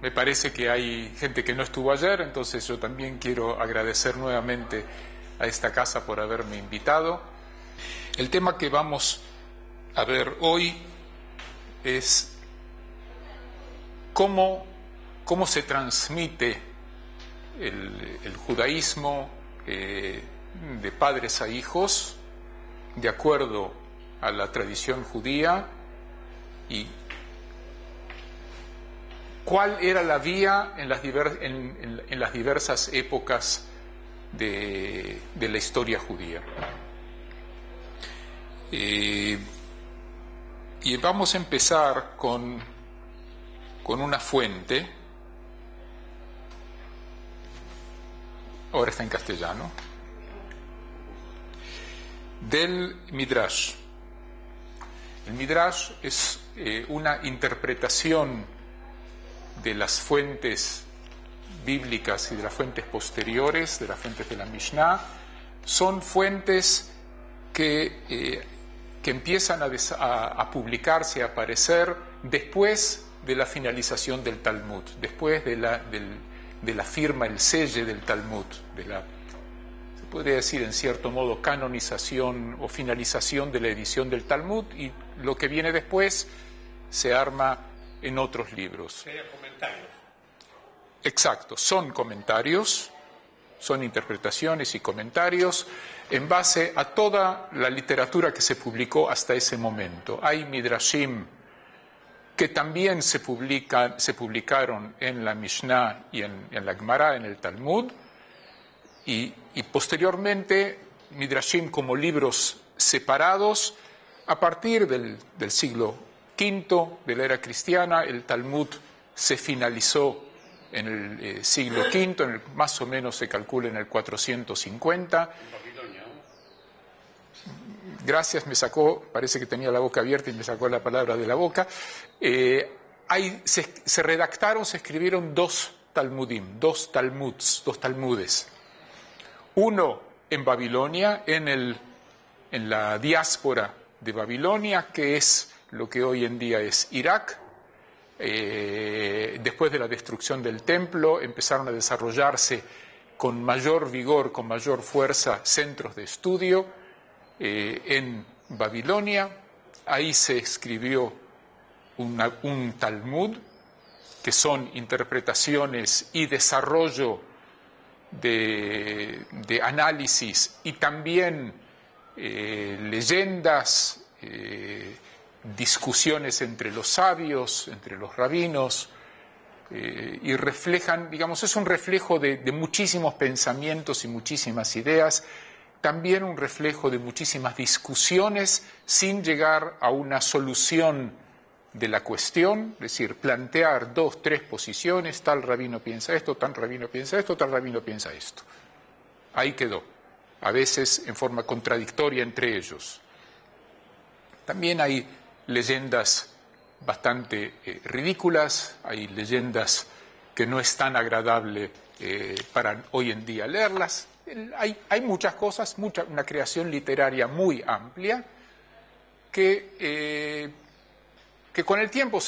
Me parece que hay gente que no estuvo ayer, entonces yo también quiero agradecer nuevamente a esta casa por haberme invitado. El tema que vamos a ver hoy es cómo se transmite el judaísmo de padres a hijos de acuerdo a la tradición judía y cuál era la vía en las diversas épocas de la historia judía. Y vamos a empezar con una fuente. Ahora está en castellano. Del Midrash. El Midrash es una interpretación de las fuentes bíblicas y de las fuentes posteriores, de las fuentes de la Mishnah. Son fuentes que empiezan a publicarse, a aparecer después de la finalización del Talmud, después de la firma, el sello del Talmud, se podría decir en cierto modo canonización o finalización de la edición del Talmud, y lo que viene después se arma en otros libros. Serían comentarios. Exacto, son comentarios, son interpretaciones y comentarios en base a toda la literatura que se publicó hasta ese momento. Hay midrashim que también se publicaron en la Mishnah y en la Gemara, en el Talmud, y posteriormente midrashim como libros separados. A partir del siglo V de la era cristiana, el Talmud se finalizó en el siglo V, más o menos se calcula en el 450. Gracias, parece que tenía la boca abierta y me sacó la palabra de la boca. Se redactaron, se escribieron dos Talmudim, dos Talmudes. Uno en Babilonia, en la diáspora de Babilonia, que es lo que hoy en día es Irak. Después de la destrucción del templo empezaron a desarrollarse con mayor vigor, con mayor fuerza, centros de estudio en Babilonia. Ahí se escribió un Talmud, que son interpretaciones y desarrollo de análisis y también leyendas, discusiones entre los sabios, entre los rabinos, y reflejan, digamos, es un reflejo de muchísimos pensamientos y muchísimas ideas, también un reflejo de muchísimas discusiones sin llegar a una solución de la cuestión, es decir, plantear 2, 3 posiciones, tal rabino piensa esto, tal rabino piensa esto, tal rabino piensa esto. Ahí quedó, a veces en forma contradictoria entre ellos. También hay leyendas bastante ridículas, hay leyendas que no es tan agradable para hoy en día leerlas. Hay muchas cosas, una creación literaria muy amplia que con el tiempo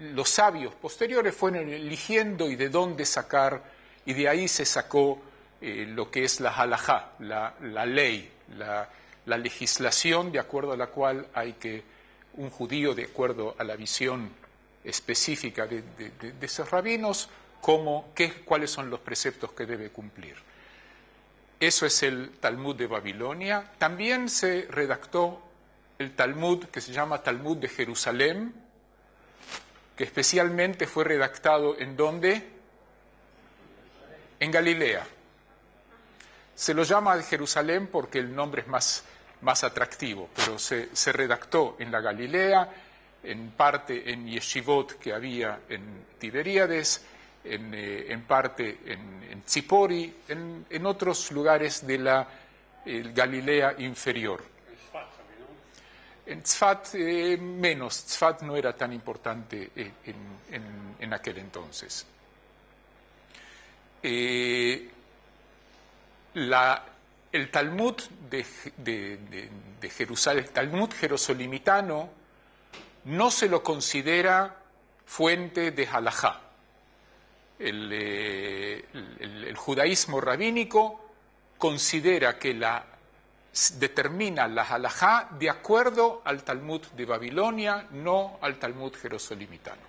los sabios posteriores fueron eligiendo y de dónde sacar, y de ahí se sacó lo que es la halajá, la ley, la legislación de acuerdo a la cual un judío, de acuerdo a la visión específica de esos rabinos, cuáles son los preceptos que debe cumplir. Eso es el Talmud de Babilonia. También se redactó el Talmud que se llama Talmud de Jerusalén, que especialmente fue redactado ¿en dónde? En Galilea. Se lo llama de Jerusalén porque el nombre es más atractivo, pero se redactó en la Galilea, en parte en yeshivot que había en Tiberíades, en parte en Tzipori, en otros lugares de la Galilea inferior. En Tzfat menos, Tzfat no era tan importante en aquel entonces. El Talmud de Jerusalén, el Talmud jerosolimitano, no se lo considera fuente de halajá, el judaísmo rabínico considera que determina la halajá de acuerdo al Talmud de Babilonia, no al Talmud jerosolimitano.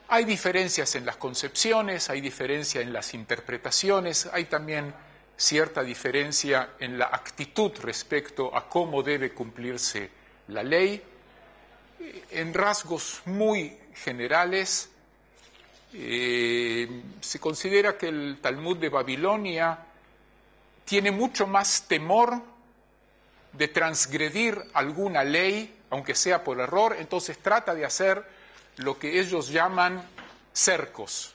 Hay diferencias en las concepciones, hay diferencia en las interpretaciones, hay también cierta diferencia en la actitud respecto a cómo debe cumplirse la ley. En rasgos muy generales, se considera que el Talmud de Babilonia tiene mucho más temor de transgredir alguna ley, aunque sea por error, entonces trata de hacer lo que ellos llaman cercos,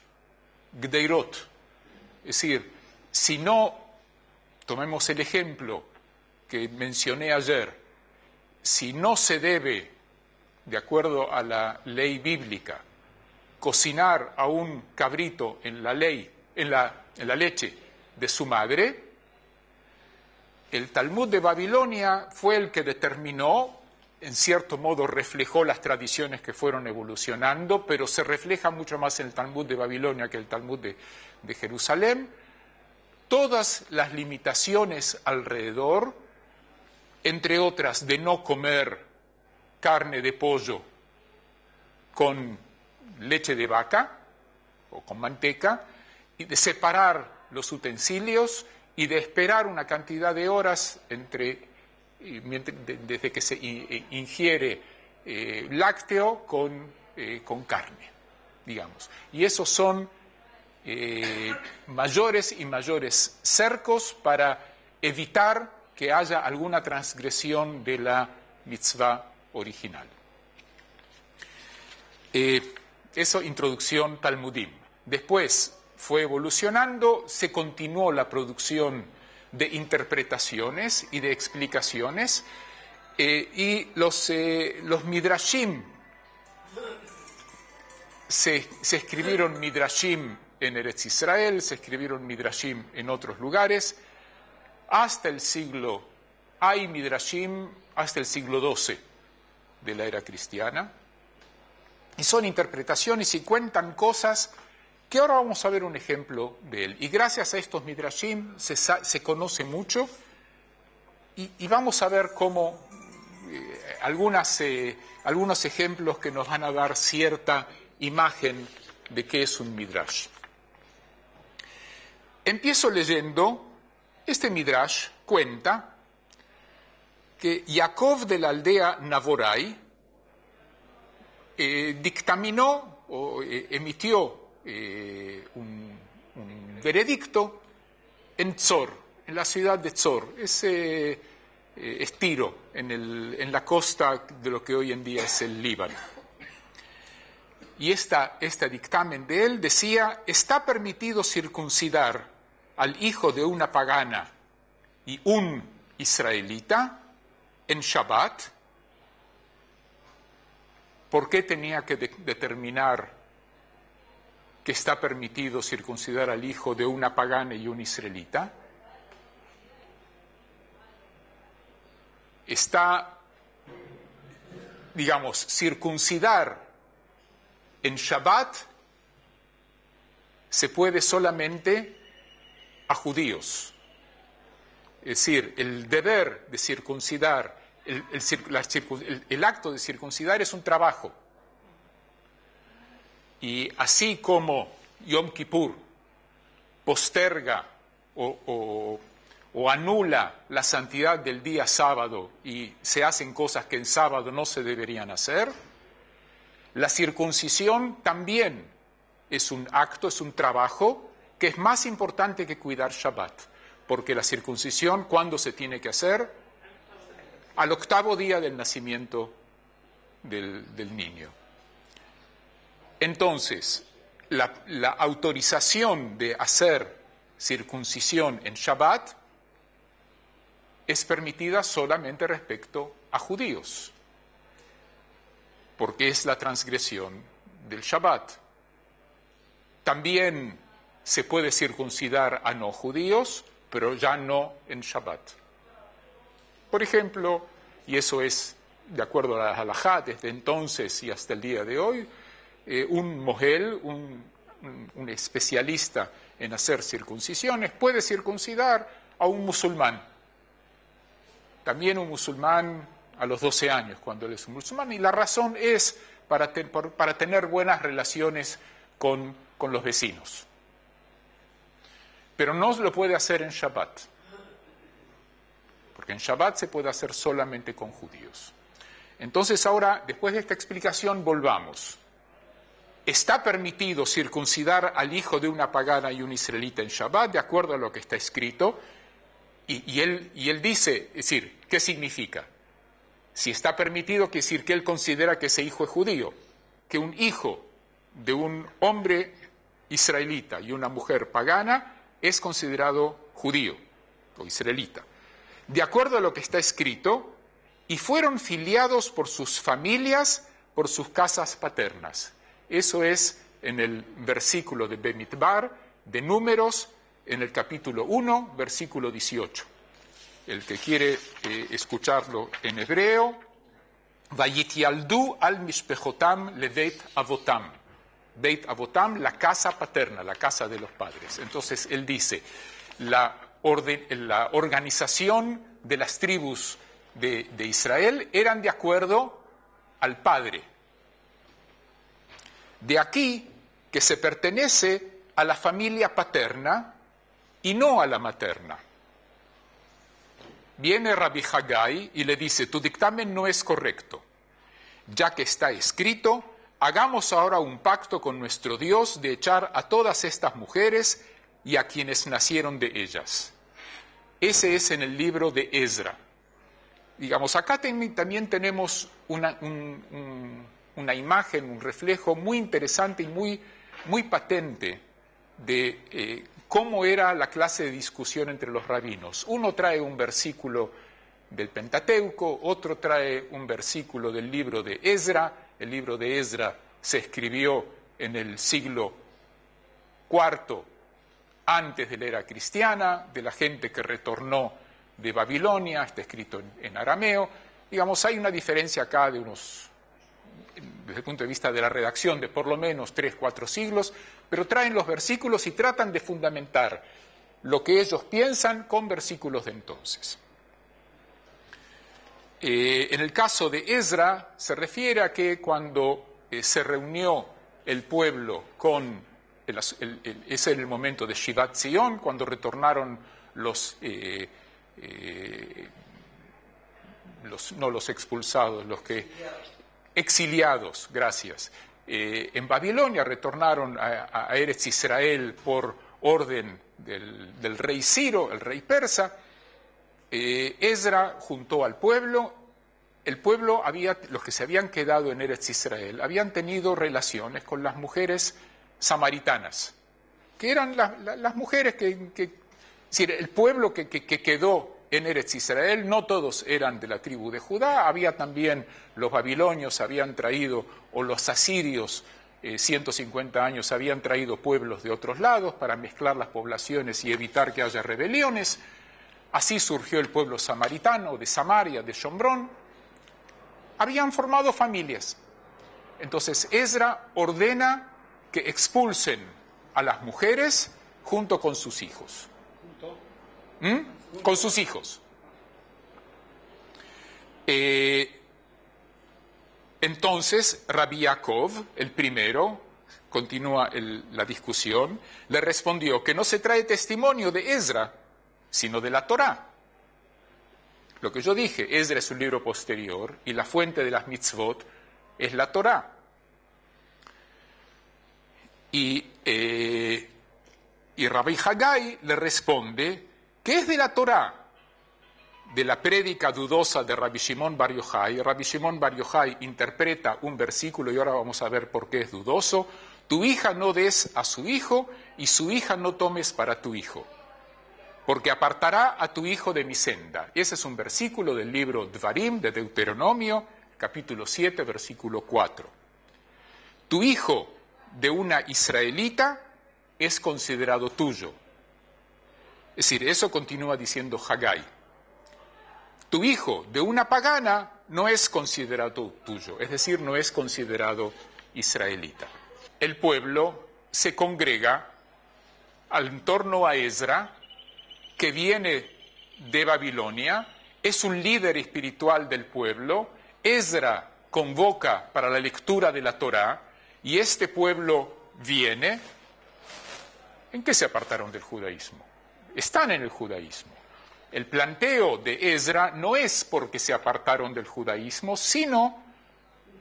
gdeirot. Es decir, si no, tomemos el ejemplo que mencioné ayer, si no se debe, de acuerdo a la ley bíblica, cocinar a un cabrito en la leche de su madre, el Talmud de Babilonia fue el que determinó, en cierto modo reflejó las tradiciones que fueron evolucionando, pero se refleja mucho más en el Talmud de Babilonia que el Talmud de Jerusalén, todas las limitaciones alrededor, entre otras de no comer carne de pollo con leche de vaca o con manteca, y de separar los utensilios y de esperar una cantidad de horas desde que se ingiere lácteo con carne, digamos. Y esos son mayores y mayores cercos para evitar que haya alguna transgresión de la mitzvah original. Eso, introducción Talmudim. Después fue evolucionando, se continuó la producción de interpretaciones y de explicaciones, y los midrashim, se escribieron midrashim en Eretz Israel, se escribieron midrashim en otros lugares, hay midrashim hasta el siglo XII de la era cristiana, y son interpretaciones y cuentan cosas que ahora vamos a ver un ejemplo de él. Y gracias a estos midrashim se conoce mucho, y vamos a ver cómo algunos ejemplos que nos van a dar cierta imagen de qué es un midrash. Empiezo leyendo. Este midrash cuenta que Jacob de la aldea Navorai dictaminó o emitió un veredicto en Tzor, en la ciudad de Tzor. Ese es Tiro, en la costa de lo que hoy en día es el Líbano. Y este dictamen de él decía: está permitido circuncidar al hijo de una pagana y un israelita en Shabbat. ¿Por qué tenía que determinar que está permitido circuncidar al hijo de una pagana y un israelita? Circuncidar en Shabbat se puede solamente a judíos. Es decir, el deber de circuncidar, el acto de circuncidar es un trabajo. Y así como Yom Kippur posterga o anula la santidad del día sábado y se hacen cosas que en sábado no se deberían hacer, la circuncisión también es un acto, es un trabajo que es más importante que cuidar Shabbat, porque la circuncisión, ¿cuándo se tiene que hacer? Al 8º día del nacimiento del niño. Entonces, la autorización de hacer circuncisión en Shabbat es permitida solamente respecto a judíos, porque es la transgresión del Shabbat. También se puede circuncidar a no judíos, pero ya no en Shabbat. Por ejemplo, y eso es de acuerdo a la halajá desde entonces y hasta el día de hoy, un mohel, un especialista en hacer circuncisiones, puede circuncidar a un musulmán. También un musulmán a los 12 años, cuando él es un musulmán, y la razón es para tener buenas relaciones con los vecinos. Pero no lo puede hacer en Shabbat, porque en Shabbat se puede hacer solamente con judíos. Entonces ahora, después de esta explicación, volvamos. ¿Está permitido circuncidar al hijo de una pagana y un israelita en Shabbat, de acuerdo a lo que está escrito? Y él dice, es decir, ¿qué significa? Si está permitido, quiere decir que él considera que ese hijo es judío, que un hijo de un hombre israelita y una mujer pagana es considerado judío o israelita. De acuerdo a lo que está escrito, y fueron filiados por sus familias, por sus casas paternas. Eso es en el versículo de Bemidbar, de Números, en el capítulo 1, versículo 18. El que quiere escucharlo en hebreo, Vayitialdu al mishpechotam lebeit avotam. Beit avotam, la casa paterna, la casa de los padres. Entonces él dice, la organización de las tribus de Israel eran de acuerdo al padre. De aquí que se pertenece a la familia paterna y no a la materna. Viene Rabbi Haggai y le dice, tu dictamen no es correcto, ya que está escrito, hagamos ahora un pacto con nuestro Dios de echar a todas estas mujeres y a quienes nacieron de ellas. Ese es en el libro de Ezra. Digamos, acá también tenemos una imagen, un reflejo muy interesante y muy patente de cómo era la clase de discusión entre los rabinos. Uno trae un versículo del Pentateuco, otro trae un versículo del libro de Ezra. El libro de Ezra se escribió en el siglo IV antes de la era cristiana, de la gente que retornó de Babilonia, está escrito en arameo. Digamos, hay una diferencia acá de desde el punto de vista de la redacción, de por lo menos 3-4 siglos, pero traen los versículos y tratan de fundamentar lo que ellos piensan con versículos de entonces. En el caso de Ezra, se refiere a que cuando se reunió el pueblo ese era el momento de Shivat Zion, cuando retornaron no los expulsados, los que exiliados, gracias. En Babilonia retornaron a Eretz Israel por orden del rey Ciro, el rey persa. Ezra juntó al pueblo. El pueblo los que se habían quedado en Eretz Israel, habían tenido relaciones con las mujeres samaritanas, que eran las mujeres es decir, el pueblo que quedó en Eretz Israel, no todos eran de la tribu de Judá, había también los babilonios, habían traído, o los asirios, 150 años, habían traído pueblos de otros lados para mezclar las poblaciones y evitar que haya rebeliones. Así surgió el pueblo samaritano, de Samaria, de Shomrón. Habían formado familias. Entonces Ezra ordena que expulsen a las mujeres junto con sus hijos. Con sus hijos. Entonces Rabbi Yaakov, el primero, continúa la discusión, le respondió que no se trae testimonio de Ezra, sino de la Torá. Lo que yo dije, Ezra es un libro posterior y la fuente de las mitzvot es la Torá. Y Rabbi Haggai le responde que es de la Torá, de la prédica dudosa de Rabbi Shimon Bar Yochai. Rabbi Shimon Bar Yochai interpreta un versículo y ahora vamos a ver por qué es dudoso. Tu hija no des a su hijo y su hija no tomes para tu hijo, porque apartará a tu hijo de mi senda. Ese es un versículo del libro Dvarim, de Deuteronomio, capítulo 7, versículo 4. Tu hijo de una israelita es considerado tuyo. Es decir, eso continúa diciendo Haggai. Tu hijo de una pagana no es considerado tuyo, es decir, no es considerado israelita. el pueblo se congrega en torno a Esdra, que viene de Babilonia, es un líder espiritual del pueblo. Esdra convoca para la lectura de la Torá y este pueblo viene. ¿En qué se apartaron del judaísmo? Están en el judaísmo. El planteo de Esdra no es porque se apartaron del judaísmo, sino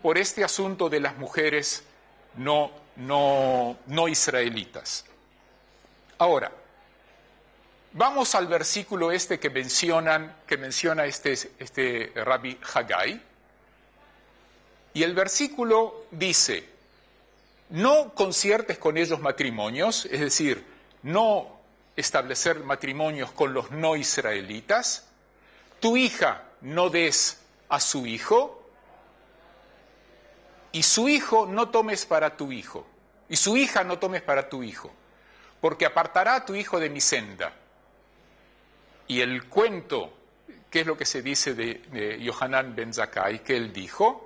por este asunto de las mujeres no israelitas. Ahora, vamos al versículo que menciona este Rabbi Haggai, y el versículo dice: no conciertes con ellos matrimonios, es decir, no establecer matrimonios con los no israelitas, tu hija no des a su hijo, y su hijo no tomes para tu hijo, y su hija no tomes para tu hijo, porque apartará a tu hijo de mi senda. Y el cuento, ¿qué es lo que se dice de Yohanan ben Zakkai? Que él dijo,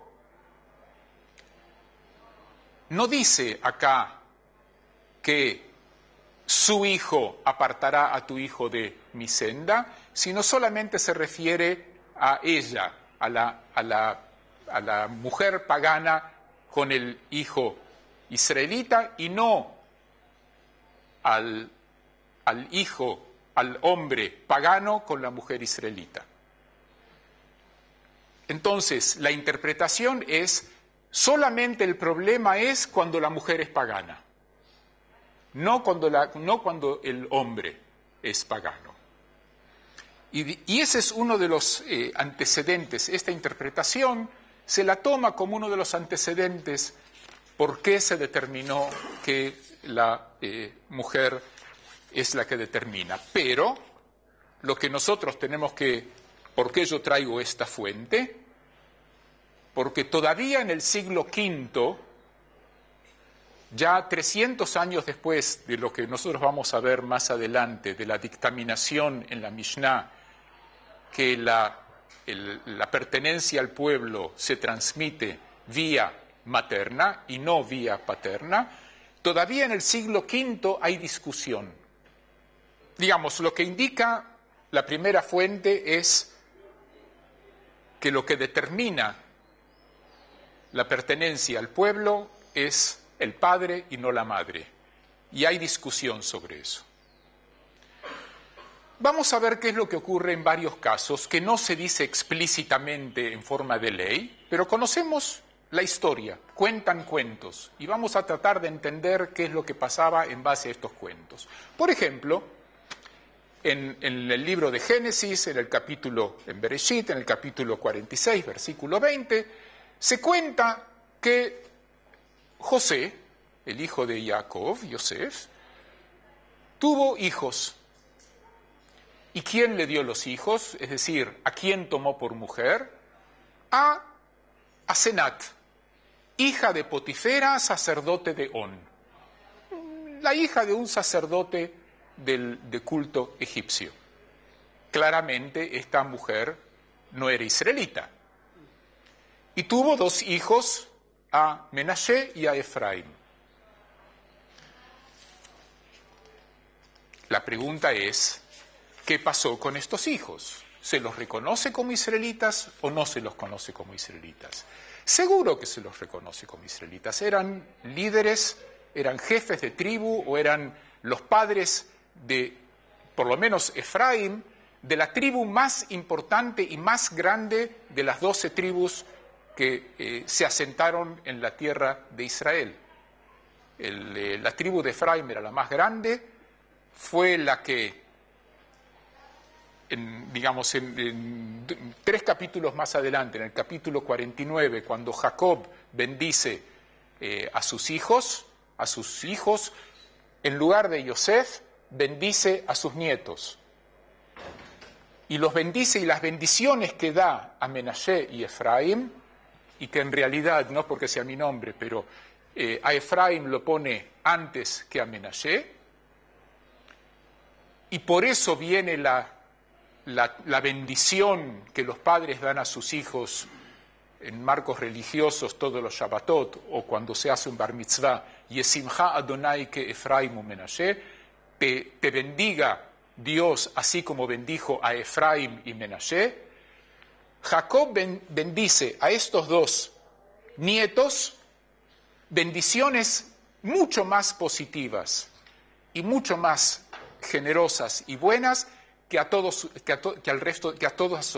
no dice acá que su hijo apartará a tu hijo de mi senda, sino solamente se refiere a ella, a la mujer pagana con el hijo israelita, y no al hombre pagano con la mujer israelita. Entonces, la interpretación es: solamente el problema es cuando la mujer es pagana, no cuando el hombre es pagano. Y ese es uno de los antecedentes. Esta interpretación se la toma como uno de los antecedentes por qué se determinó que la mujer es la que determina. Pero lo que nosotros tenemos que... ¿Por qué yo traigo esta fuente? Porque todavía en el siglo V, ya 300 años después de lo que nosotros vamos a ver más adelante, de la dictaminación en la Mishnah, que la pertenencia al pueblo se transmite vía materna y no vía paterna, todavía en el siglo V hay discusión. Digamos, lo que indica la primera fuente es que lo que determina la pertenencia al pueblo es el padre y no la madre. Y hay discusión sobre eso. Vamos a ver qué es lo que ocurre en varios casos, que no se dice explícitamente en forma de ley, pero conocemos la historia, cuentan cuentos, y vamos a tratar de entender qué es lo que pasaba en base a estos cuentos. Por ejemplo, en el libro de Génesis, en Bereshit, en el capítulo 46, versículo 20, se cuenta que José, el hijo de Jacob, Yosef, tuvo hijos. ¿Y quién le dio los hijos? Es decir, ¿a quién tomó por mujer? A Asenat, hija de Potifera, sacerdote de On. La hija de un sacerdote de culto egipcio. Claramente esta mujer no era israelita. Y tuvo dos hijos, a Menashe y a Efraín. La pregunta es, ¿qué pasó con estos hijos? ¿Se los reconoce como israelitas o no se los conoce como israelitas? Seguro que se los reconoce como israelitas. Eran líderes, eran jefes de tribu o eran los padres de, por lo menos Efraín, de la tribu más importante y más grande de las 12 tribus que se asentaron en la tierra de Israel. La tribu de Efraín era la más grande, fue la que, en 3 capítulos más adelante, en el capítulo 49, cuando Jacob bendice a sus hijos, en lugar de Yosef, bendice a sus nietos. Y los bendice, y las bendiciones que da a Menashe y Efraín, y que en realidad, no porque sea mi nombre, pero a Efraín lo pone antes que a Menashe, y por eso viene la bendición que los padres dan a sus hijos en marcos religiosos todos los Shabbatot, o cuando se hace un bar mitzvah, Yesimcha Adonai que Efraim u Menashe, te bendiga Dios así como bendijo a Efraim y Menashe. Jacob bendice a estos dos nietos bendiciones mucho más positivas y mucho más generosas y buenas que a todos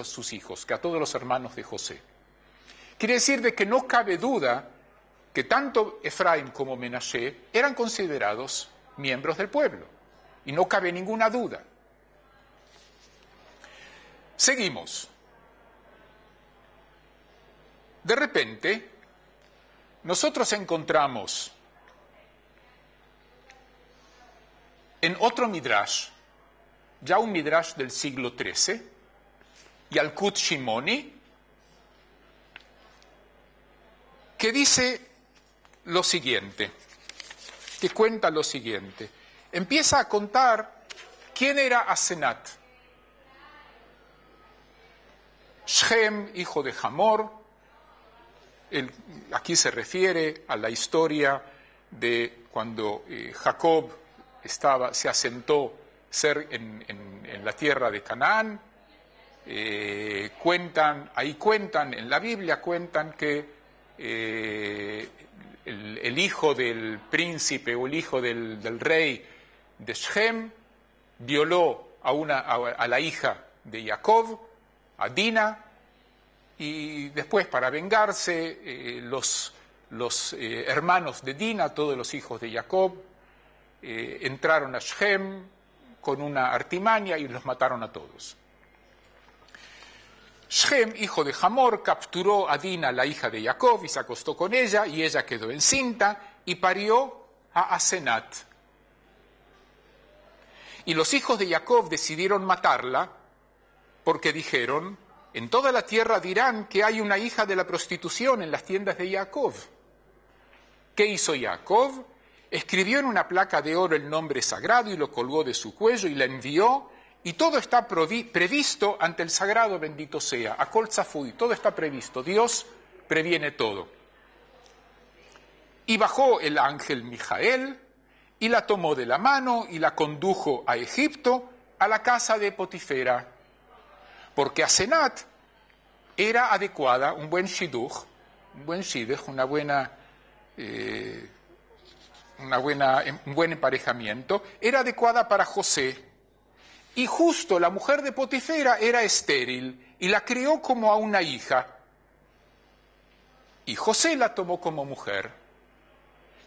sus hijos, que a todos los hermanos de José. Quiere decir de que no cabe duda que tanto Efraim como Menashe eran considerados miembros del pueblo, y no cabe ninguna duda. Seguimos. De repente, nosotros encontramos en otro midrash, ya un midrash del siglo XIII, Yalkut Shimoni, que dice lo siguiente, que cuenta lo siguiente. Empieza a contar quién era Asenat. Shem, hijo de Hamor, aquí se refiere a la historia de cuando Jacob se asentó en la tierra de Canaán. Cuentan en la Biblia, cuentan que el hijo del príncipe o el hijo del rey de Shem violó a la hija de Jacob, a Dina, y después, para vengarse, los hermanos de Dina, todos los hijos de Jacob, entraron a Shem con una artimaña y los mataron a todos. Shem, hijo de Hamor, capturó a Dina, la hija de Jacob, y se acostó con ella, y ella quedó encinta y parió a Asenat. Y los hijos de Jacob decidieron matarla porque dijeron: en toda la tierra dirán que hay una hija de la prostitución en las tiendas de Jacob. ¿Qué hizo Jacob? Escribió en una placa de oro el nombre sagrado y lo colgó de su cuello y la envió, y todo está previsto ante el sagrado bendito sea. Akol Tzafui, todo está previsto. Dios previene todo. Y bajó el ángel Mijael y la tomó de la mano y la condujo a Egipto, a la casa de Potifera. Porque Asenat era adecuada, un buen shidduch, un buen emparejamiento, era adecuada para José. Y justo la mujer de Potifera era estéril y la crió como a una hija. Y José la tomó como mujer.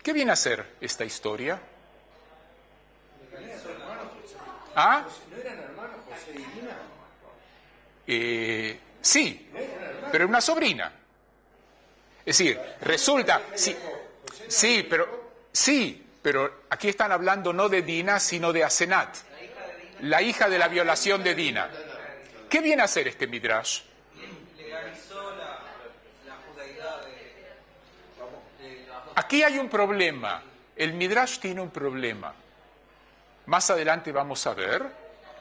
¿Qué viene a ser esta historia? ¿Ah? ¿No eran hermanos José y Dina? Sí, pero es una sobrina. Es decir, resulta, sí, pero aquí están hablando no de Dina, sino de Asenat, la hija de la violación de Dina. ¿Qué viene a hacer este midrash? Legalizó la judaidad Aquí hay un problema. El midrash tiene un problema. Más adelante vamos a ver.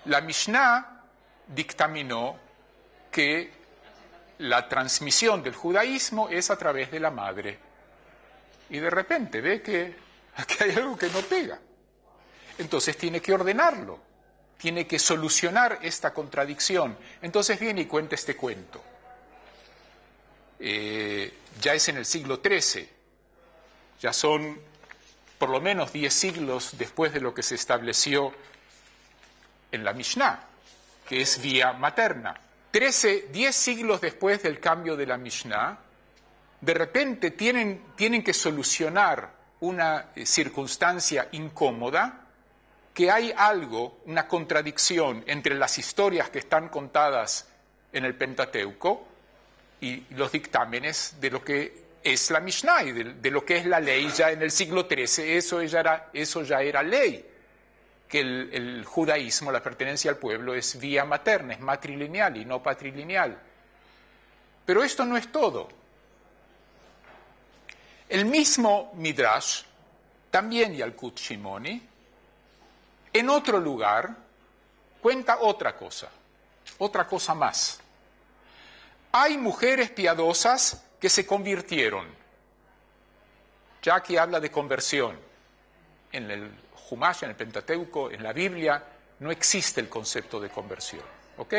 La Mishnah dictaminó que la transmisión del judaísmo es a través de la madre. Y de repente ve que aquí hay algo que no pega. Entonces tiene que ordenarlo, tiene que solucionar esta contradicción. Entonces viene y cuenta este cuento. Ya es en el siglo XIII, ya son por lo menos 10 siglos después de lo que se estableció en la Mishnah, que es vía materna. 10 siglos después del cambio de la Mishnah, de repente tienen que solucionar una circunstancia incómoda, que hay algo, una contradicción entre las historias que están contadas en el Pentateuco y los dictámenes de lo que es la Mishnah y de lo que es la ley ya en el siglo XIII. Eso ya era ley, que el judaísmo, la pertenencia al pueblo, es vía materna, es matrilineal y no patrilineal. Pero esto no es todo. El mismo Midrash, también Yalkut Shimoni, en otro lugar, cuenta otra cosa más. Hay mujeres piadosas que se convirtieron. Ya aquí habla de conversión. En el Humash, en el Pentateuco, en la Biblia, no existe el concepto de conversión. ¿Ok?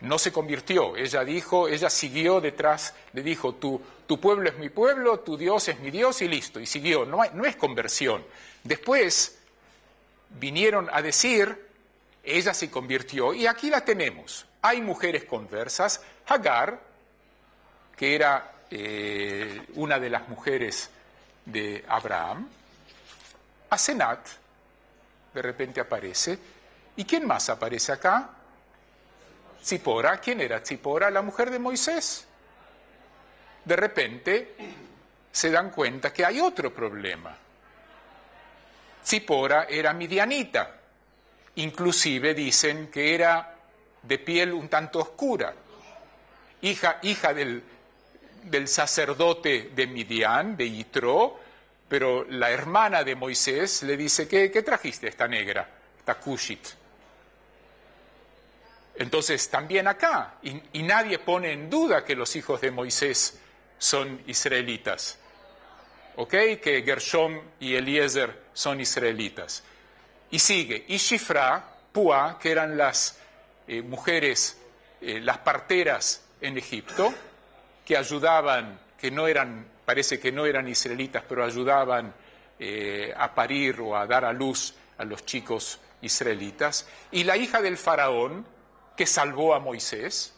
No se convirtió. Ella siguió detrás, le dijo, tu pueblo es mi pueblo, tu Dios es mi Dios, y listo. Y siguió. No es conversión. Después vinieron a decir, ella se convirtió, y aquí la tenemos. Hay mujeres conversas. Hagar, que era una de las mujeres de Abraham. Asenat, de repente aparece. ¿Y quién más aparece acá? Zipora. ¿Quién era Zipora? La mujer de Moisés. De repente se dan cuenta que hay otro problema. Zipora era midianita. Inclusive dicen que era de piel un tanto oscura. Hija del sacerdote de Midian, de Yitro, pero la hermana de Moisés le dice, ¿qué trajiste esta negra, esta Cushit? Entonces también acá, y nadie pone en duda que los hijos de Moisés son israelitas, ¿ok? Que Gershom y Eliezer son israelitas. Y sigue, y Shifra, Pua, que eran las mujeres, las parteras en Egipto, que ayudaban, parece que no eran israelitas, pero ayudaban a parir o a dar a luz a los chicos israelitas, y la hija del faraón, que salvó a Moisés,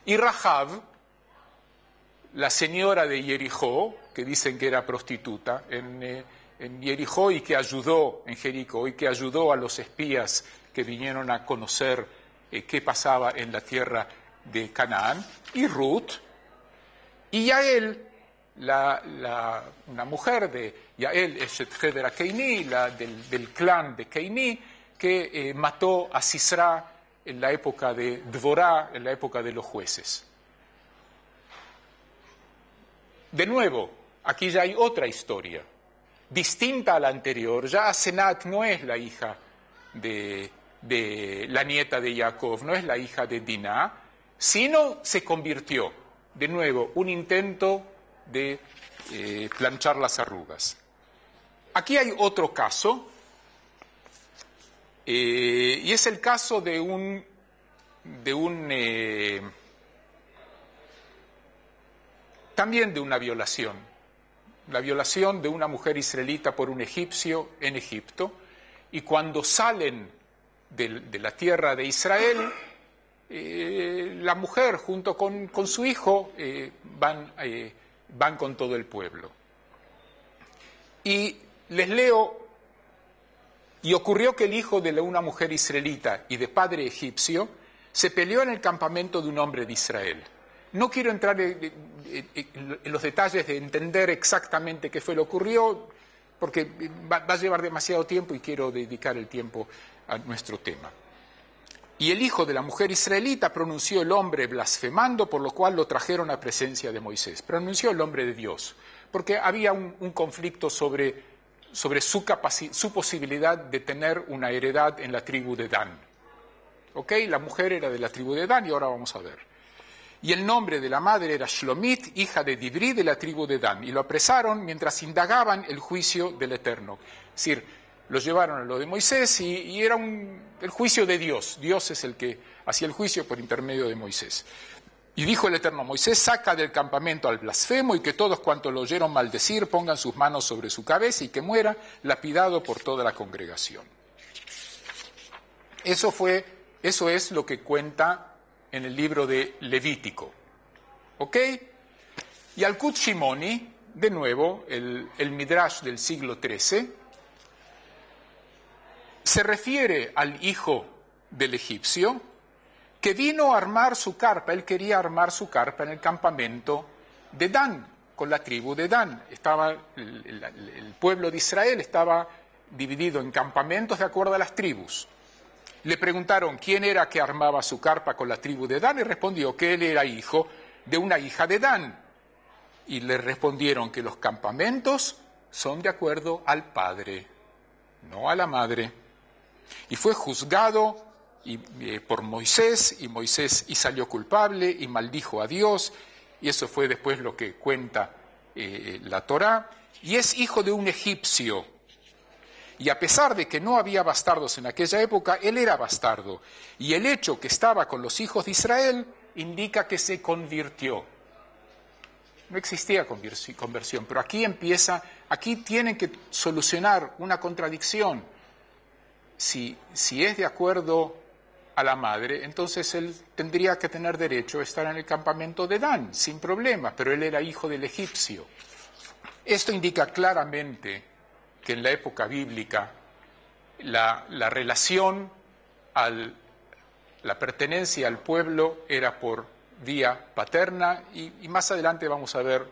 y Rahab, la señora de Jericó, que dicen que era prostituta en Jericó y que ayudó en Jericó y que ayudó a los espías que vinieron a conocer qué pasaba en la tierra de Canaán, y Ruth, y Yael, una mujer de Yael Eshet Heber Keini, del clan de Keini, que mató a Sisra en la época de Dvorá, en la época de los jueces. De nuevo, aquí ya hay otra historia, distinta a la anterior. Ya Asenat no es la hija de la nieta de Jacob, no es la hija de Diná, sino se convirtió. De nuevo, un intento de planchar las arrugas. Aquí hay otro caso, y es el caso también de una violación. La violación de una mujer israelita por un egipcio en Egipto, y cuando salen de la tierra de Israel, la mujer junto con su hijo van con todo el pueblo. Y les leo, y ocurrió que el hijo de una mujer israelita y de padre egipcio se peleó en el campamento de un hombre de Israel. No quiero entrar en los detalles de entender exactamente qué fue lo que ocurrió, porque va a llevar demasiado tiempo y quiero dedicar el tiempo a nuestro tema. Y el hijo de la mujer israelita pronunció el nombre blasfemando, por lo cual lo trajeron a presencia de Moisés. Pronunció el nombre de Dios, porque había un conflicto sobre su posibilidad de tener una heredad en la tribu de Dan. ¿Ok? La mujer era de la tribu de Dan, y ahora vamos a ver. Y el nombre de la madre era Shlomit, hija de Dibri, de la tribu de Dan. Y lo apresaron mientras indagaban el juicio del Eterno. Es decir, lo llevaron a lo de Moisés y era el juicio de Dios. Dios es el que hacía el juicio por intermedio de Moisés. Y dijo el Eterno a Moisés, saca del campamento al blasfemo, y que todos cuantos lo oyeron maldecir pongan sus manos sobre su cabeza, y que muera lapidado por toda la congregación. Eso es lo que cuenta en el libro de Levítico. ¿Ok? Y Alkut Shimoni, de nuevo, el Midrash del siglo XIII, se refiere al hijo del egipcio que vino a armar su carpa. Él quería armar su carpa en el campamento de Dan, con la tribu de Dan. El pueblo de Israel estaba dividido en campamentos de acuerdo a las tribus. Le preguntaron quién era que armaba su carpa con la tribu de Dan, y respondió que él era hijo de una hija de Dan. Y le respondieron que los campamentos son de acuerdo al padre, no a la madre. Y fue juzgado por Moisés, y salió culpable y maldijo a Dios, y eso fue después lo que cuenta la Torá, y es hijo de un egipcio. Y a pesar de que no había bastardos en aquella época, él era bastardo. Y el hecho que estaba con los hijos de Israel indica que se convirtió. No existía conversión, pero aquí tienen que solucionar una contradicción. Si es de acuerdo a la madre, entonces él tendría que tener derecho a estar en el campamento de Dan, sin problema, pero él era hijo del egipcio. Esto indica claramente que en la época bíblica la relación, la pertenencia al pueblo era por vía paterna, y más adelante vamos a ver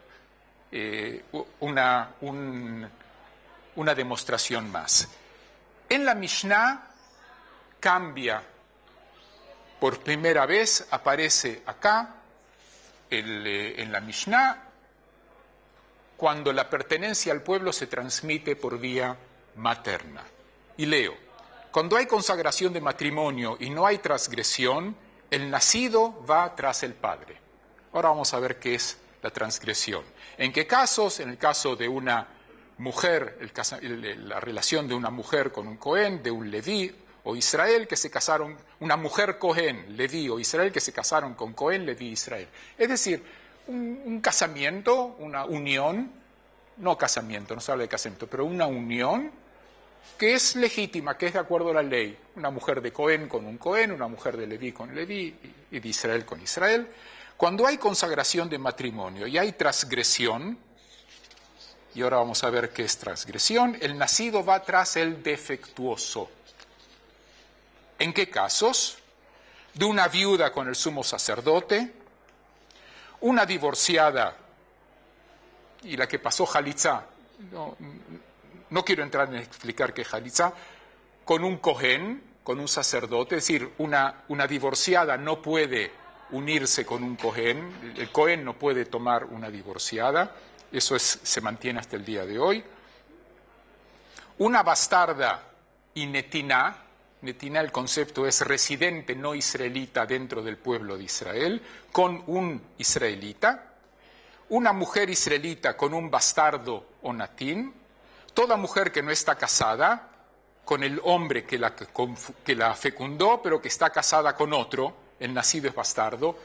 una demostración más. En la Mishnah cambia por primera vez, aparece acá en la Mishnah, cuando la pertenencia al pueblo se transmite por vía materna. Y leo: cuando hay consagración de matrimonio y no hay transgresión, el nacido va tras el padre. Ahora vamos a ver qué es la transgresión. ¿En qué casos? En el caso de una mujer, la relación de una mujer con un Cohen, de un Leví o Israel que se casaron, una mujer Cohen, Leví o Israel que se casaron con Cohen, Leví, Israel. Es decir, un casamiento, una unión, no casamiento, no se habla de casamiento, pero una unión que es legítima, que es de acuerdo a la ley. Una mujer de Cohen con un Cohen, una mujer de Leví con Leví y de Israel con Israel. Cuando hay consagración de matrimonio y hay transgresión, y ahora vamos a ver qué es transgresión, el nacido va tras el defectuoso. ¿En qué casos? De una viuda con el sumo sacerdote, una divorciada y la que pasó Jalitzá, no quiero entrar en explicar qué es Jalitzá, con un Cohen, con un sacerdote, es decir, una divorciada no puede unirse con un Cohen, el Cohen no puede tomar una divorciada, eso se mantiene hasta el día de hoy. Una bastarda y netiná, el concepto es residente no israelita dentro del pueblo de Israel, con un israelita, una mujer israelita con un bastardo o natín, toda mujer que no está casada con el hombre que la fecundó, pero que está casada con otro, el nacido es bastardo.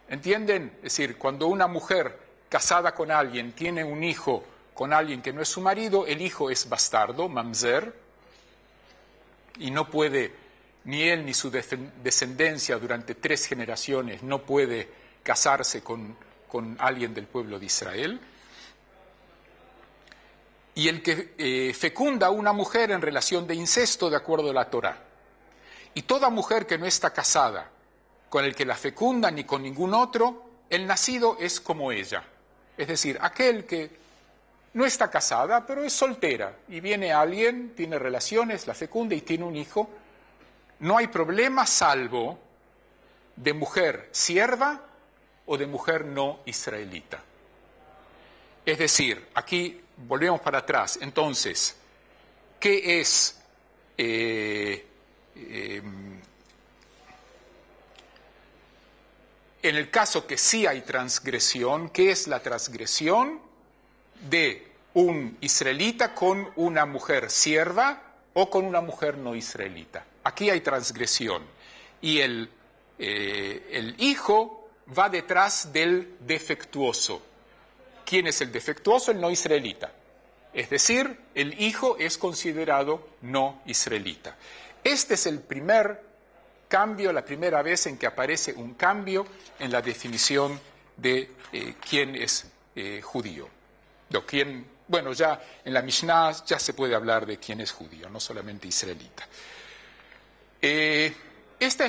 ¿Entienden? Es decir, cuando una mujer casada con alguien tiene un hijo con alguien que no es su marido, el hijo es bastardo, mamzer, y no puede, ni él ni su descendencia durante 3 generaciones, no puede casarse con alguien del pueblo de Israel. Y el que fecunda a una mujer en relación de incesto de acuerdo a la Torá. Y toda mujer que no está casada con el que la fecunda ni con ningún otro, el nacido es como ella. Es decir, aquel que no está casada, pero es soltera, y viene alguien, tiene relaciones, la fecunda y tiene un hijo, no hay problema salvo de mujer sierva o de mujer no israelita. Es decir, aquí volvemos para atrás. Entonces, ¿qué es en el caso que sí hay transgresión? ¿Qué es la transgresión? De un israelita con una mujer sierva o con una mujer no israelita. Aquí hay transgresión. Y el hijo va detrás del defectuoso. ¿Quién es el defectuoso? El no israelita. Es decir, el hijo es considerado no israelita. Este es el primer cambio, la primera vez en que aparece un cambio en la definición de quién es judío. Bueno, ya en la Mishnah ya se puede hablar de quién es judío, no solamente israelita. Este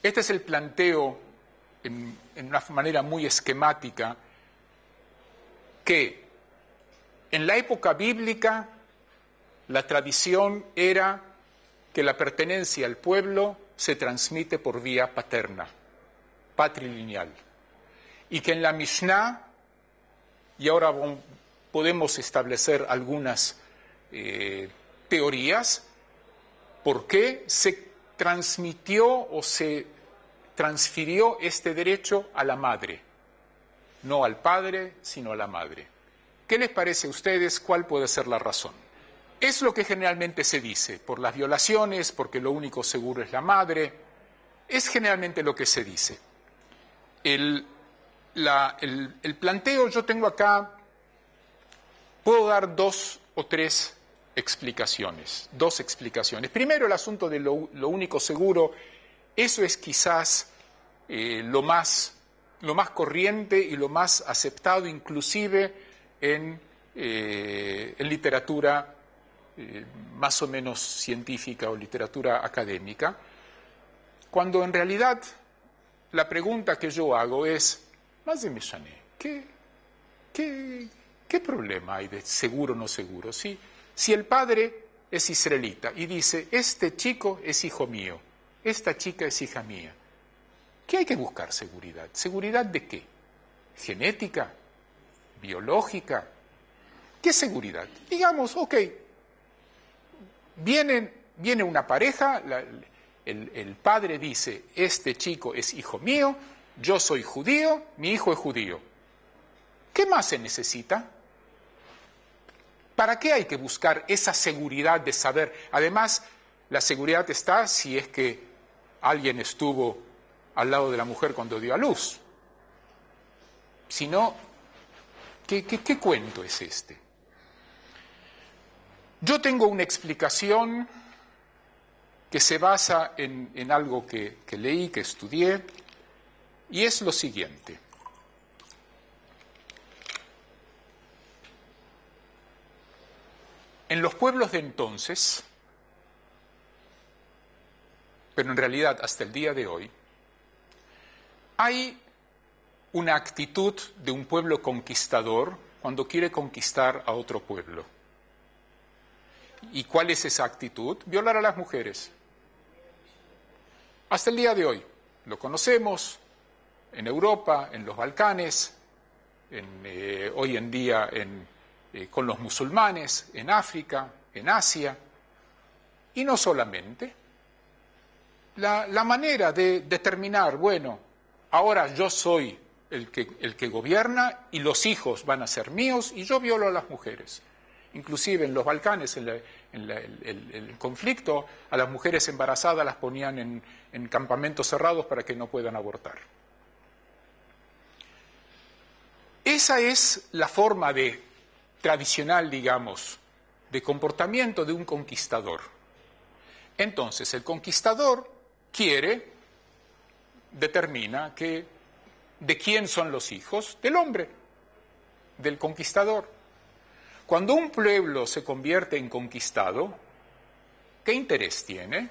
es el planteo en una manera muy esquemática que en la época bíblica la tradición era que la pertenencia al pueblo se transmite por vía paterna, patrilineal, y que en la Mishnah, y ahora podemos establecer algunas teorías, por qué se transmitió o se transfirió este derecho a la madre. no al padre, sino a la madre. ¿Qué les parece a ustedes? ¿Cuál puede ser la razón? Es lo que generalmente se dice, por las violaciones, porque lo único seguro es la madre. Es generalmente lo que se dice. El planteo, yo tengo acá, puedo dar 2 o 3 explicaciones, 2 explicaciones. Primero, el asunto de lo único seguro, eso es quizás lo más corriente y lo más aceptado, inclusive en literatura más o menos científica o literatura académica, cuando en realidad la pregunta que yo hago es, más de Mechané, ¿qué problema hay de seguro o no seguro? Si el padre es israelita y dice, este chico es hijo mío, esta chica es hija mía, ¿qué hay que buscar seguridad? ¿Seguridad de qué? ¿Genética? ¿Biológica? ¿Qué seguridad? Digamos, ok, viene una pareja, el padre dice, este chico es hijo mío, yo soy judío, mi hijo es judío. ¿Qué más se necesita? ¿Para qué hay que buscar esa seguridad de saber? Además, la seguridad está si es que alguien estuvo al lado de la mujer cuando dio a luz. Si no, ¿qué cuento es este? Yo tengo una explicación que se basa en algo que leí, que estudié, y es lo siguiente. En los pueblos de entonces, pero en realidad hasta el día de hoy, hay una actitud de un pueblo conquistador cuando quiere conquistar a otro pueblo. ¿Y cuál es esa actitud? Violar a las mujeres. Hasta el día de hoy. Lo conocemos en Europa, en los Balcanes, hoy en día con los musulmanes, en África, en Asia. Y no solamente. La manera de determinar, bueno, ahora yo soy el que gobierna y los hijos van a ser míos y yo violo a las mujeres. Inclusive en los Balcanes, en el conflicto, a las mujeres embarazadas las ponían en campamentos cerrados para que no puedan abortar. Esa es la forma tradicional, digamos, de comportamiento de un conquistador. Entonces, el conquistador determina de quién son los hijos, del hombre, del conquistador. Cuando un pueblo se convierte en conquistado, ¿qué interés tiene?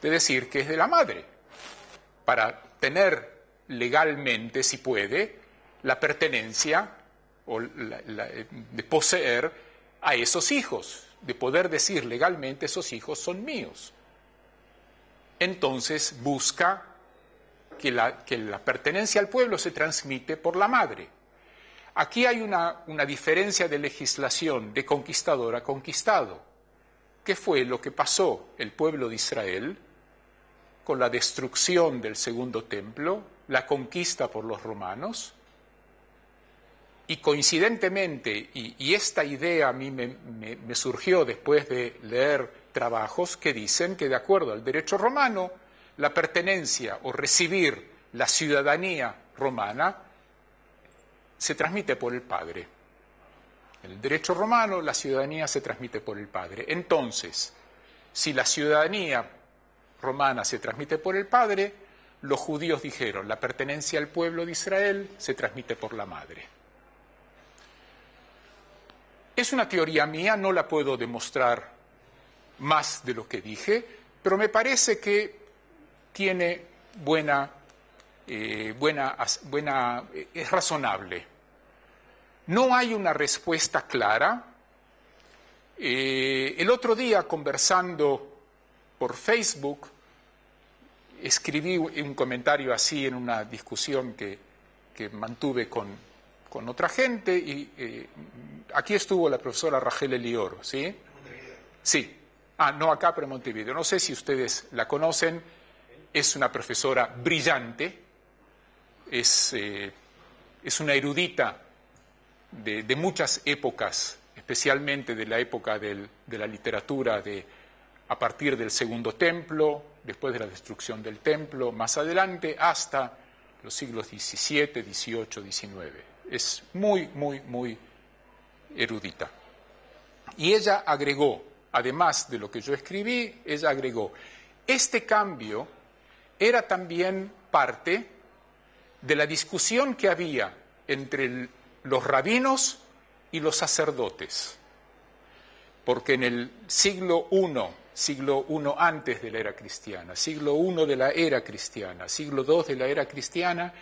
De decir que es de la madre, para tener legalmente, si puede, la pertenencia o de poseer a esos hijos, de poder decir legalmente esos hijos son míos. Entonces busca que la pertenencia al pueblo se transmite por la madre. Aquí hay una diferencia de legislación de conquistador a conquistado. ¿Qué fue lo que pasó el pueblo de Israel con la destrucción del segundo templo, la conquista por los romanos? Y coincidentemente, y esta idea a mí me surgió después de leer trabajos que dicen que de acuerdo al derecho romano, la pertenencia o recibir la ciudadanía romana se transmite por el padre. En el derecho romano, la ciudadanía se transmite por el padre. Entonces, si la ciudadanía romana se transmite por el padre, los judíos dijeron, la pertenencia al pueblo de Israel se transmite por la madre. Es una teoría mía, no la puedo demostrar más de lo que dije, pero me parece que tiene es razonable. No hay una respuesta clara. El otro día, conversando por Facebook, escribí un comentario así en una discusión que mantuve con otra gente, y aquí estuvo la profesora Rachel Elior, ¿sí? Sí. No acá, pero en Montevideo. No sé si ustedes la conocen. Es una profesora brillante, es es una erudita de muchas épocas, especialmente de la época de la literatura a partir del Segundo Templo, después de la destrucción del Templo, más adelante, hasta los siglos XVII, XVIII, XIX. Es muy, muy, muy erudita. Y ella agregó, además de lo que yo escribí, ella agregó, este cambio era también parte de la discusión que había entre los rabinos y los sacerdotes, porque en el siglo I antes de la era cristiana, siglo I de la era cristiana, siglo II de la era cristiana,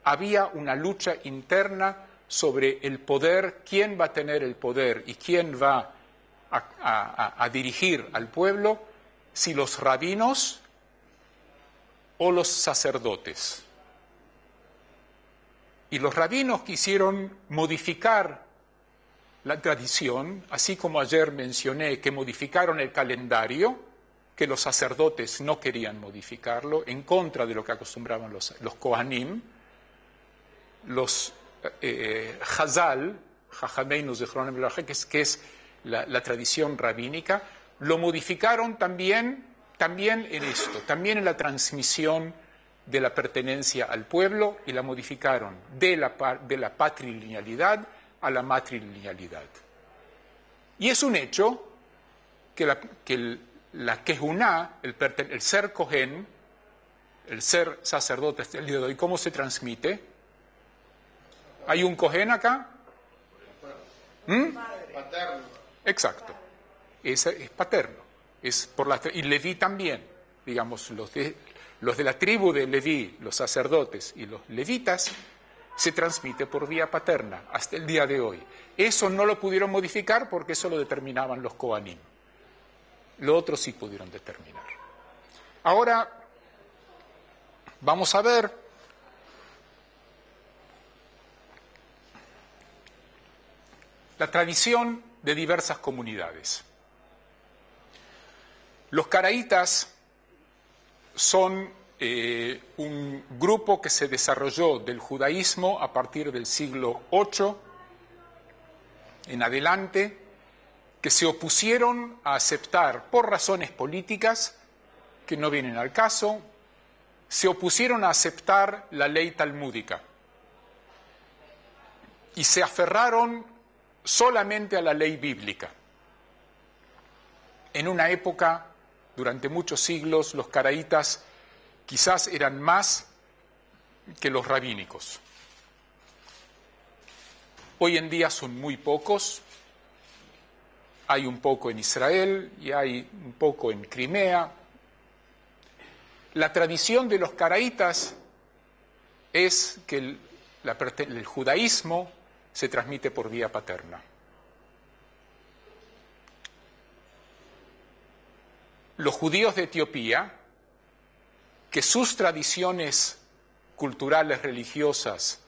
había una lucha interna sobre el poder, quién va a tener el poder y quién va a dirigir al pueblo, si los rabinos o los sacerdotes. Y los rabinos quisieron modificar la tradición, así como ayer mencioné que modificaron el calendario, que los sacerdotes no querían modificarlo, en contra de lo que acostumbraban los Kohanim, los Chazal, Jajameinus de Jerónimo, que es la tradición rabínica, lo modificaron también en esto, también en la transmisión de la pertenencia al pueblo, y la modificaron de la patrilinealidad a la matrilinealidad. Y es un hecho que la Kehuná, el ser Cohen, el ser sacerdote hasta el día de hoy, ¿cómo se transmite? ¿Hay un Cohen acá? Paterno. Exacto. Es paterno. Y Leví también. Digamos, los de la tribu de Leví, los sacerdotes y los levitas, se transmite por vía paterna hasta el día de hoy. Eso no lo pudieron modificar porque eso lo determinaban los Kohanim. Lo otro sí pudieron determinar. Ahora vamos a ver la tradición de diversas comunidades. Los caraítas son un grupo que se desarrolló del judaísmo a partir del siglo VIII en adelante, que se opusieron a aceptar, por razones políticas que no vienen al caso, se opusieron a aceptar la ley talmúdica y se aferraron solamente a la ley bíblica. En una época, durante muchos siglos, los caraítas quizás eran más que los rabínicos. Hoy en día son muy pocos. Hay un poco en Israel y hay un poco en Crimea. La tradición de los caraítas es que el judaísmo se transmite por vía paterna. Los judíos de Etiopía, que sus tradiciones culturales religiosas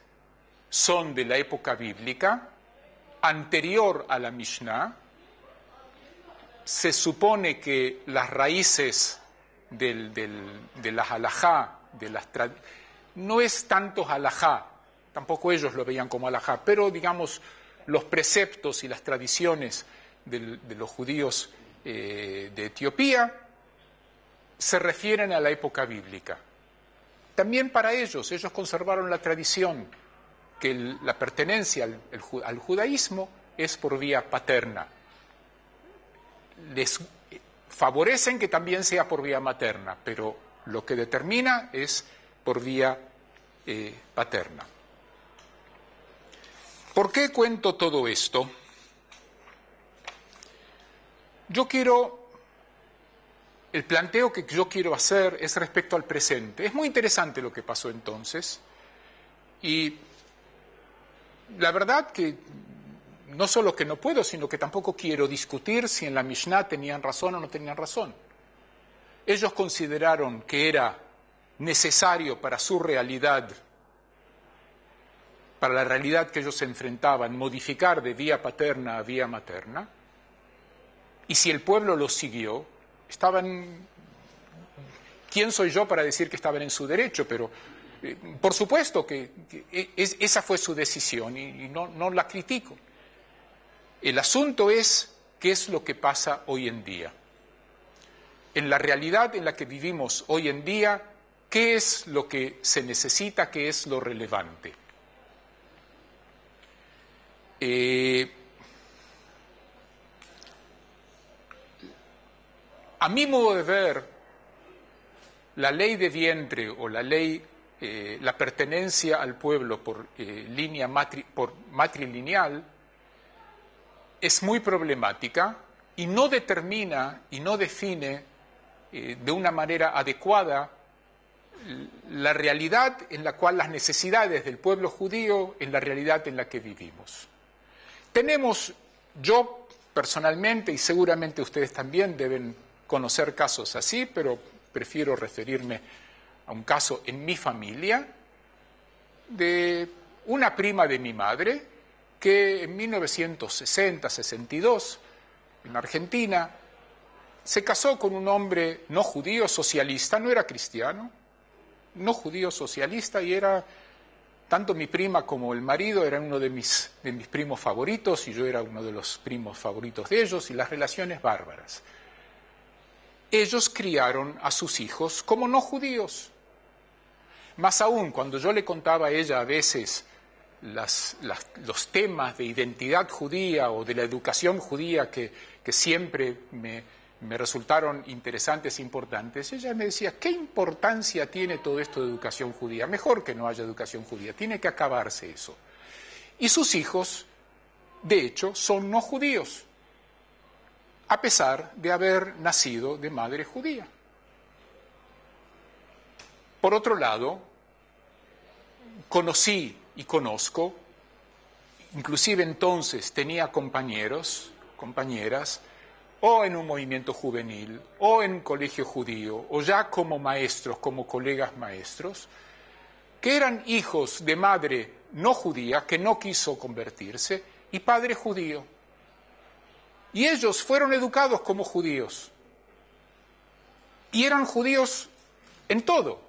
son de la época bíblica, anterior a la Mishnah, se supone que las raíces de la halajá, no es tanto halajá, tampoco ellos lo veían como halajá, pero digamos los preceptos y las tradiciones de los judíos de Etiopía se refieren a la época bíblica. También para ellos conservaron la tradición que la pertenencia al judaísmo es por vía paterna. Les favorecen que también sea por vía materna, pero lo que determina es por vía paterna. ¿Por qué cuento todo esto? El planteo que yo quiero hacer es respecto al presente. Es muy interesante lo que pasó entonces, y la verdad que no solo que no puedo, sino que tampoco quiero discutir si en la Mishnah tenían razón o no tenían razón. Ellos consideraron que era necesario para su realidad, para la realidad que ellos se enfrentaban, modificar de vía paterna a vía materna, y si el pueblo lo siguió, ¿quién soy yo para decir que estaban en su derecho? Pero Por supuesto que esa fue su decisión y no la critico. El asunto es qué es lo que pasa hoy en día. En la realidad en la que vivimos hoy en día, ¿qué es lo que se necesita, qué es lo relevante? A mi modo de ver, la ley de vientre o la ley, la pertenencia al pueblo por línea matrilineal es muy problemática y no determina y no define de una manera adecuada la realidad en la cual las necesidades del pueblo judío en la realidad en la que vivimos. Tenemos, yo personalmente, y seguramente ustedes también deben conocer casos así, pero prefiero referirme a un caso en mi familia, de una prima de mi madre, que en 1960-62, en Argentina, se casó con un hombre no judío, socialista, no era cristiano, no judío, socialista, y era, tanto mi prima como el marido eran uno de mis primos favoritos, y yo era uno de los primos favoritos de ellos, y las relaciones bárbaras. Ellos criaron a sus hijos como no judíos. Más aún, cuando yo le contaba a ella a veces los temas de identidad judía o de la educación judía que siempre me resultaron interesantes e importantes, ella me decía, ¿qué importancia tiene todo esto de educación judía? Mejor que no haya educación judía, tiene que acabarse eso. Y sus hijos, de hecho, son no judíos, a pesar de haber nacido de madre judía. Por otro lado, conocí y conozco, inclusive entonces tenía compañeros, compañeras, o en un movimiento juvenil, o en un colegio judío, o ya como maestros, como colegas maestros, que eran hijos de madre no judía, que no quiso convertirse, y padre judío. Y ellos fueron educados como judíos. Y eran judíos en todo.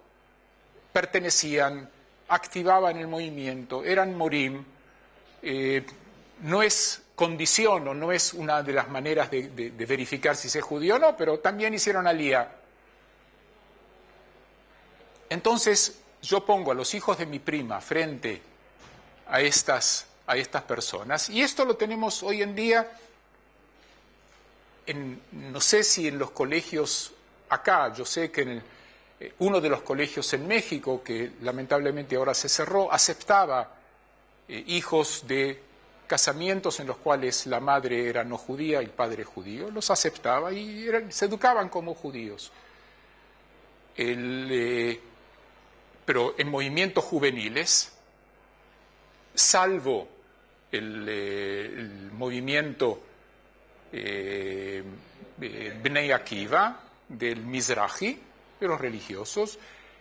Pertenecían, activaban el movimiento, eran morim. No es condición o no es una de las maneras de verificar si es judío o no, pero también hicieron alía. Entonces yo pongo a los hijos de mi prima frente a estas personas, y esto lo tenemos hoy en día, no sé si en los colegios acá, yo sé que en uno de los colegios en México, que lamentablemente ahora se cerró, aceptaba hijos de casamientos en los cuales la madre era no judía y el padre judío, los aceptaba y se educaban como judíos. Pero en movimientos juveniles, salvo el movimiento Bnei Akiva, del Mizrahi, de los religiosos,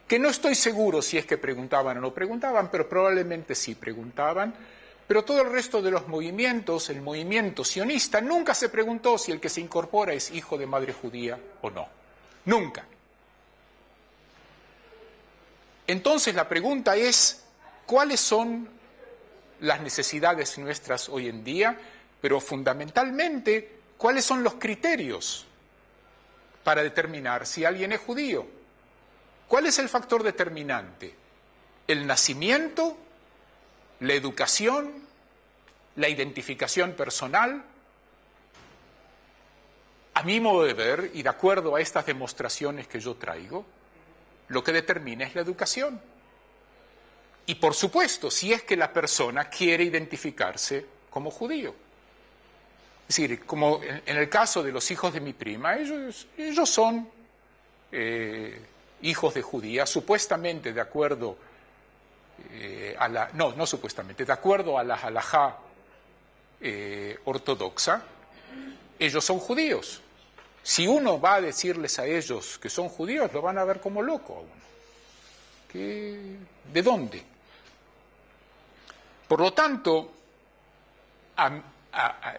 que no estoy seguro si es que preguntaban o no preguntaban, pero probablemente sí preguntaban, pero todo el resto de los movimientos, el movimiento sionista, nunca se preguntó si el que se incorpora es hijo de madre judía o no. Nunca. Entonces la pregunta es, ¿cuáles son las necesidades nuestras hoy en día? Pero fundamentalmente, ¿cuáles son los criterios para determinar si alguien es judío? ¿Cuál es el factor determinante? ¿El nacimiento? ¿La educación? ¿La identificación personal? A mi modo de ver, y de acuerdo a estas demostraciones que yo traigo, lo que determina es la educación. Y por supuesto, si es que la persona quiere identificarse como judío. Es decir, como en el caso de los hijos de mi prima, ellos son hijos de judías, supuestamente de acuerdo a la... No supuestamente, de acuerdo a la halajá ortodoxa, ellos son judíos. Si uno va a decirles a ellos que son judíos, lo van a ver como loco a uno. ¿De dónde? Por lo tanto,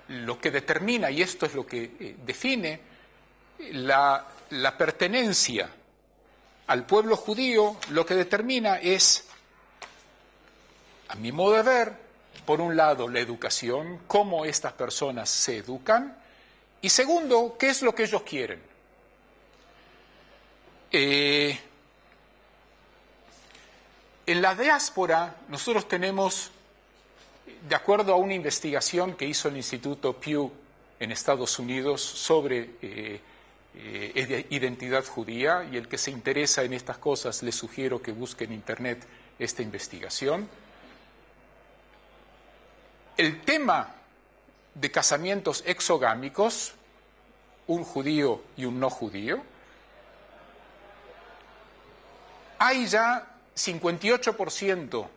lo que determina, y esto es lo que define, la pertenencia al pueblo judío lo que determina es, a mi modo de ver, por un lado la educación, cómo estas personas se educan, y segundo, qué es lo que ellos quieren. En la diáspora nosotros tenemos, de acuerdo a una investigación que hizo el Instituto Pew en Estados Unidos sobre identidad judía, y el que se interesa en estas cosas le sugiero que busque en Internet esta investigación. El tema de casamientos exogámicos, un judío y un no judío, hay ya 58%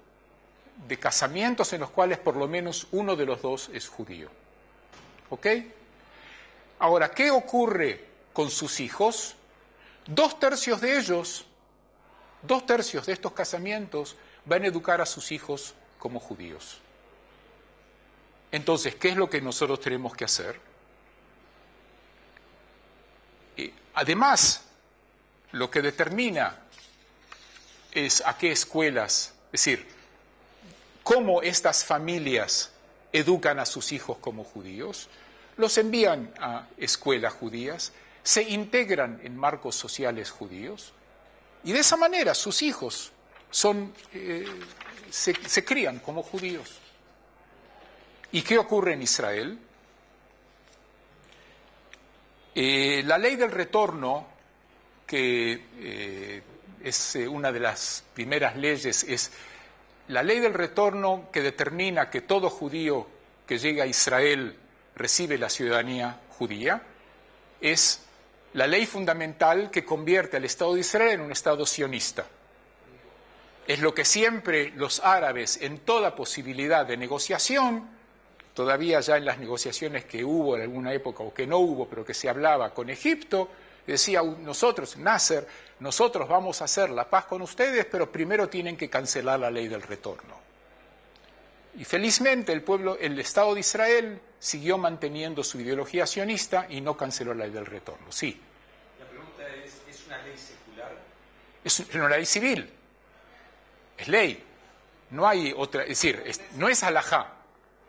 de casamientos en los cuales por lo menos uno de los dos es judío. ¿Ok? Ahora, ¿qué ocurre con sus hijos? 2/3 de ellos, 2/3 de estos casamientos van a educar a sus hijos como judíos. Entonces, ¿qué es lo que nosotros tenemos que hacer? Además, lo que determina es a qué escuelas, es decir, cómo estas familias educan a sus hijos como judíos, los envían a escuelas judías, se integran en marcos sociales judíos, y de esa manera sus hijos se crían como judíos. ¿Y qué ocurre en Israel? La ley del retorno, que es una de las primeras leyes, es la ley del retorno que determina que todo judío que llega a Israel recibe la ciudadanía judía, es la ley fundamental que convierte al Estado de Israel en un Estado sionista. Es lo que siempre los árabes, en toda posibilidad de negociación, todavía ya en las negociaciones que hubo en alguna época o que no hubo, pero que se hablaba con Egipto, decía nosotros, Nasser, nosotros vamos a hacer la paz con ustedes, pero primero tienen que cancelar la ley del retorno. Y felizmente el Estado de Israel siguió manteniendo su ideología sionista y no canceló la ley del retorno. Sí. La pregunta ¿es una ley secular? Es una ley civil. Es ley. No hay otra, es decir, no es halajá.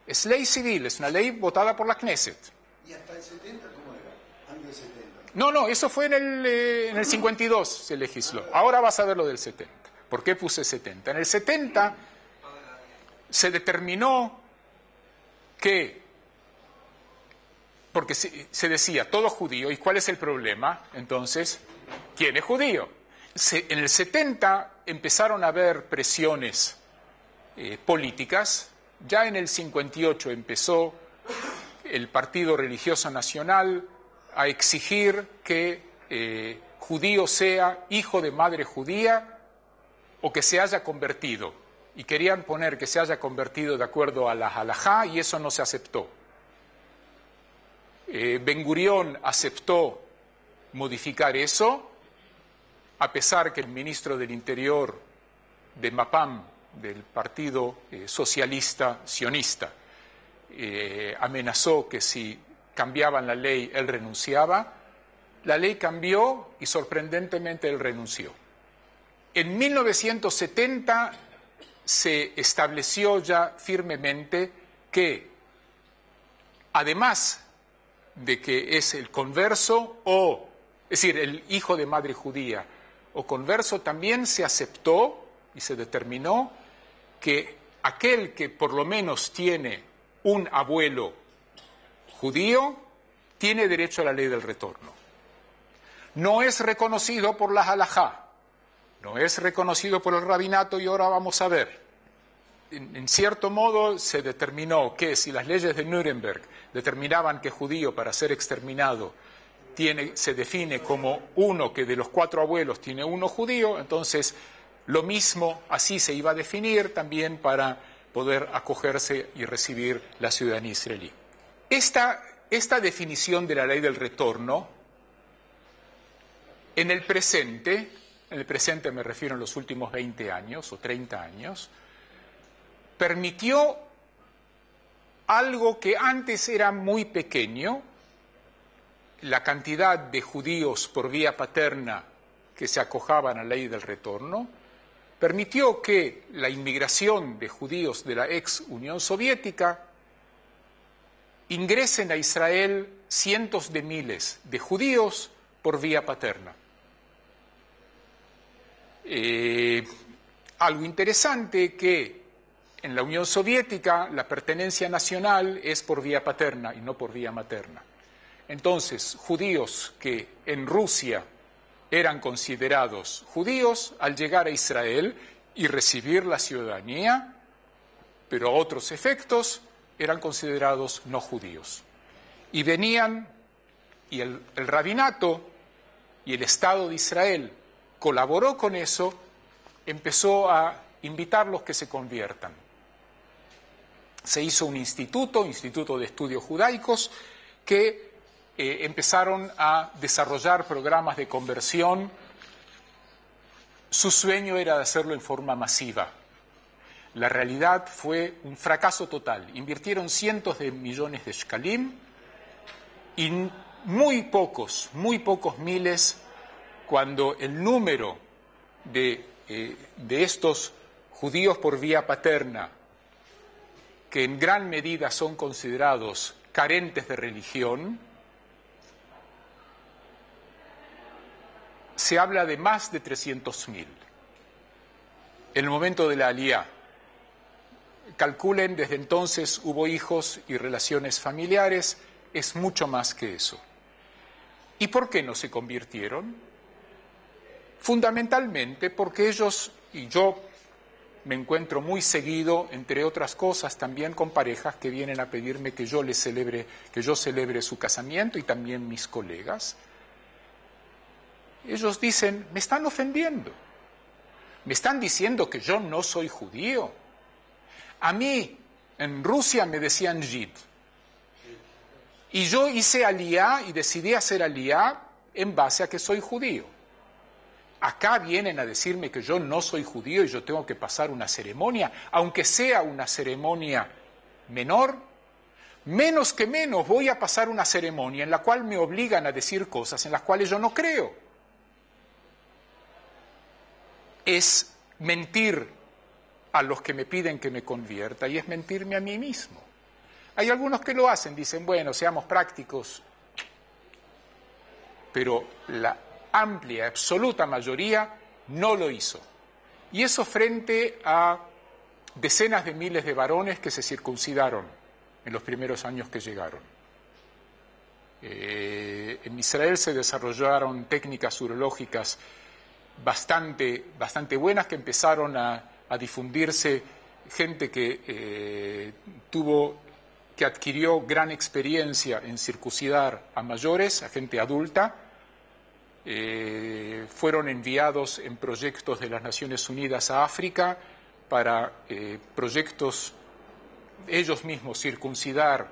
Es ley civil, es una ley votada por la Knesset. ¿Y hasta el 70 cómo era? Antes del 70. No, eso fue en el 52 se legisló. Ahora vas a ver lo del 70. ¿Por qué puse 70? En el 70 se determinó que, porque se decía todo judío, ¿y cuál es el problema? Entonces, ¿quién es judío? En el 70 empezaron a haber presiones políticas. Ya en el 58 empezó el Partido Religioso Nacional a exigir que judío sea hijo de madre judía o que se haya convertido. Y querían poner que se haya convertido de acuerdo a la halajá, y eso no se aceptó. Ben Gurión aceptó modificar eso, a pesar que el ministro del Interior de Mapam, del Partido Socialista Sionista, amenazó que si cambiaban la ley él renunciaba. La ley cambió y sorprendentemente él renunció. En 1970 se estableció ya firmemente que, además de que es el converso es decir, el hijo de madre judía o converso, también se aceptó y se determinó que aquel que por lo menos tiene un abuelo judío tiene derecho a la ley del retorno. No es reconocido por la halajá, no es reconocido por el rabinato, y ahora vamos a ver. En cierto modo se determinó que si las leyes de Nuremberg determinaban que judío para ser exterminado se define como uno que de los 4 abuelos tiene uno judío, entonces lo mismo así se iba a definir también para poder acogerse y recibir la ciudadanía israelí. Esta definición de la ley del retorno, en el presente me refiero a los últimos 20 años o 30 años, permitió algo que antes era muy pequeño, la cantidad de judíos por vía paterna que se acojaban a la ley del retorno, permitió que la inmigración de judíos de la ex Unión Soviética ingresen a Israel cientos de miles de judíos por vía paterna. Algo interesante que en la Unión Soviética la pertenencia nacional es por vía paterna y no por vía materna. Entonces, judíos que en Rusia eran considerados judíos, al llegar a Israel y recibir la ciudadanía, pero a otros efectos, eran considerados no judíos. Y venían, y el rabinato y el Estado de Israel colaboró con eso, empezó a invitarlos que se conviertan. Se hizo un instituto de estudios judaicos, que empezaron a desarrollar programas de conversión. Su sueño era de hacerlo en forma masiva. La realidad fue un fracaso total. Invirtieron cientos de millones de shkalim y muy pocos miles, cuando el número de estos judíos por vía paterna, que en gran medida son considerados carentes de religión, se habla de más de 300.000. En el momento de la Aliyá, calculen, desde entonces hubo hijos y relaciones familiares, es mucho más que eso. ¿Y por qué no se convirtieron? Fundamentalmente porque ellos, y yo me encuentro muy seguido, entre otras cosas, también con parejas que vienen a pedirme que yo celebre su casamiento, y también mis colegas. Ellos dicen, me están ofendiendo, me están diciendo que yo no soy judío. A mí, en Rusia me decían Yid, y yo hice aliyá y decidí hacer aliyá en base a que soy judío. Acá vienen a decirme que yo no soy judío y yo tengo que pasar una ceremonia, aunque sea una ceremonia menor. Menos que menos voy a pasar una ceremonia en la cual me obligan a decir cosas en las cuales yo no creo. Es mentir a los que me piden que me convierta, y es mentirme a mí mismo. Hay algunos que lo hacen, dicen, bueno, seamos prácticos, pero la amplia, absoluta mayoría no lo hizo. Y eso frente a decenas de miles de varones que se circuncidaron en los primeros años que llegaron. En Israel se desarrollaron técnicas urológicas bastante buenas, que empezaron a difundirse, gente que adquirió gran experiencia en circuncidar a mayores, a gente adulta. Fueron enviados en proyectos de las Naciones Unidas a África para proyectos, ellos mismos circuncidar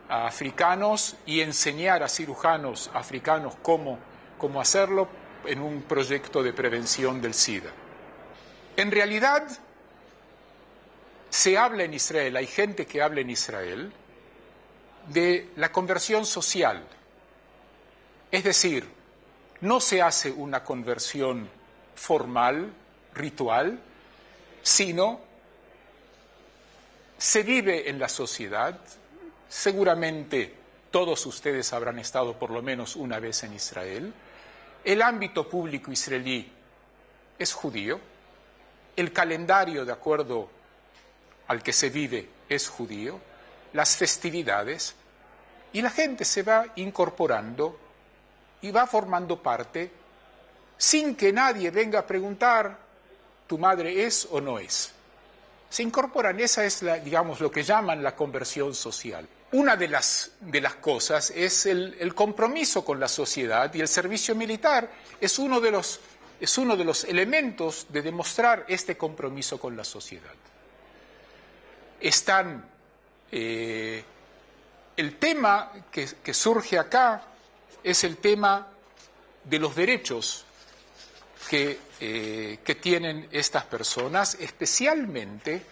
a africanos y enseñar a cirujanos africanos cómo hacerlo, en un proyecto de prevención del SIDA. En realidad, se habla en Israel, hay gente que habla en Israel, de la conversión social. Es decir, no se hace una conversión formal, ritual, sino se vive en la sociedad. Seguramente todos ustedes habrán estado por lo menos una vez en Israel. El ámbito público israelí es judío, el calendario de acuerdo al que se vive es judío, las festividades, y la gente se va incorporando y va formando parte sin que nadie venga a preguntar, ¿tu madre es o no es? Se incorporan, esa es lo que llaman la conversión social. Una de las cosas es el compromiso con la sociedad, y el servicio militar es uno de los elementos de demostrar este compromiso con la sociedad. El tema que surge acá es el tema de los derechos que tienen estas personas, especialmente,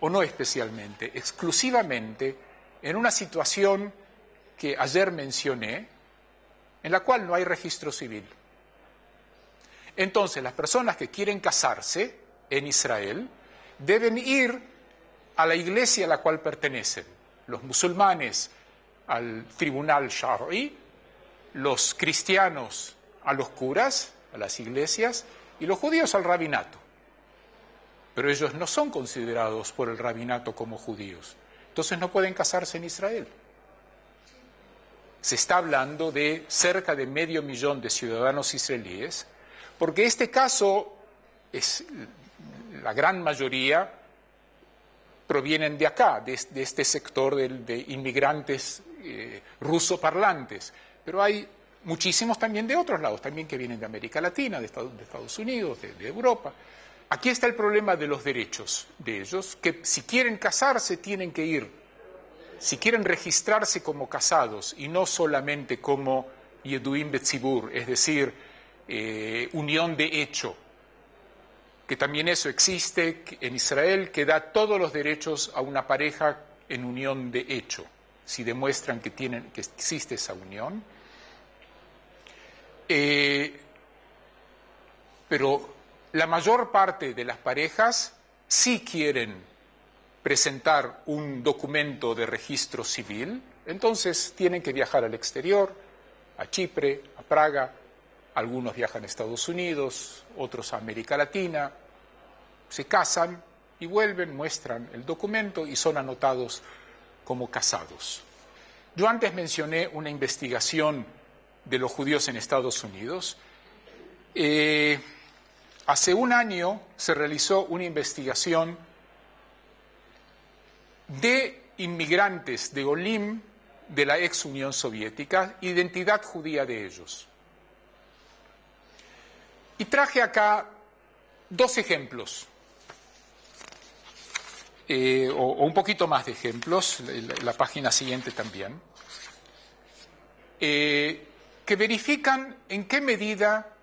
o no especialmente, exclusivamente, en una situación que ayer mencioné, en la cual no hay registro civil. Entonces, las personas que quieren casarse en Israel deben ir a la iglesia a la cual pertenecen. Los musulmanes al tribunal Shar'i, los cristianos a los curas, a las iglesias, y los judíos al rabinato. Pero ellos no son considerados por el rabinato como judíos. Entonces no pueden casarse en Israel. Se está hablando de cerca de 500.000 de ciudadanos israelíes, porque este caso, la gran mayoría provienen de acá, de este sector de inmigrantes rusoparlantes, pero hay muchísimos también de otros lados, también que vienen de América Latina, de Estados Unidos, de Europa. Aquí está el problema de los derechos de ellos, que si quieren casarse tienen que ir, si quieren registrarse como casados y no solamente como Yeduim Betzibur, es decir, unión de hecho, que también eso existe en Israel, que da todos los derechos a una pareja en unión de hecho, si demuestran que existe esa unión. Pero la mayor parte de las parejas sí quieren presentar un documento de registro civil, entonces tienen que viajar al exterior, a Chipre, a Praga, algunos viajan a Estados Unidos, otros a América Latina, se casan y vuelven, muestran el documento y son anotados como casados. Yo antes mencioné una investigación de los judíos en Estados Unidos. Hace un año se realizó una investigación de inmigrantes de Olim de la ex Unión Soviética, identidad judía de ellos. Y traje acá 2 ejemplos, o un poquito más de ejemplos, la página siguiente también, que verifican en qué medida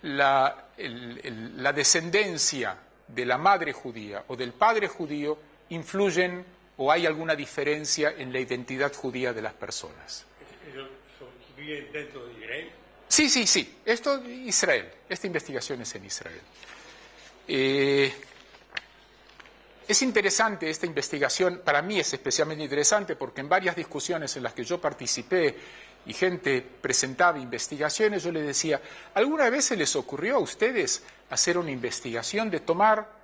la descendencia de la madre judía o del padre judío influyen o hay alguna diferencia en la identidad judía de las personas. ¿Ellos viven dentro de Israel? Sí. Esto es Israel. Esta investigación es en Israel. Es interesante esta investigación, para mí es especialmente interesante porque en varias discusiones en las que yo participé y gente presentaba investigaciones, yo les decía, ¿alguna vez se les ocurrió a ustedes hacer una investigación de tomar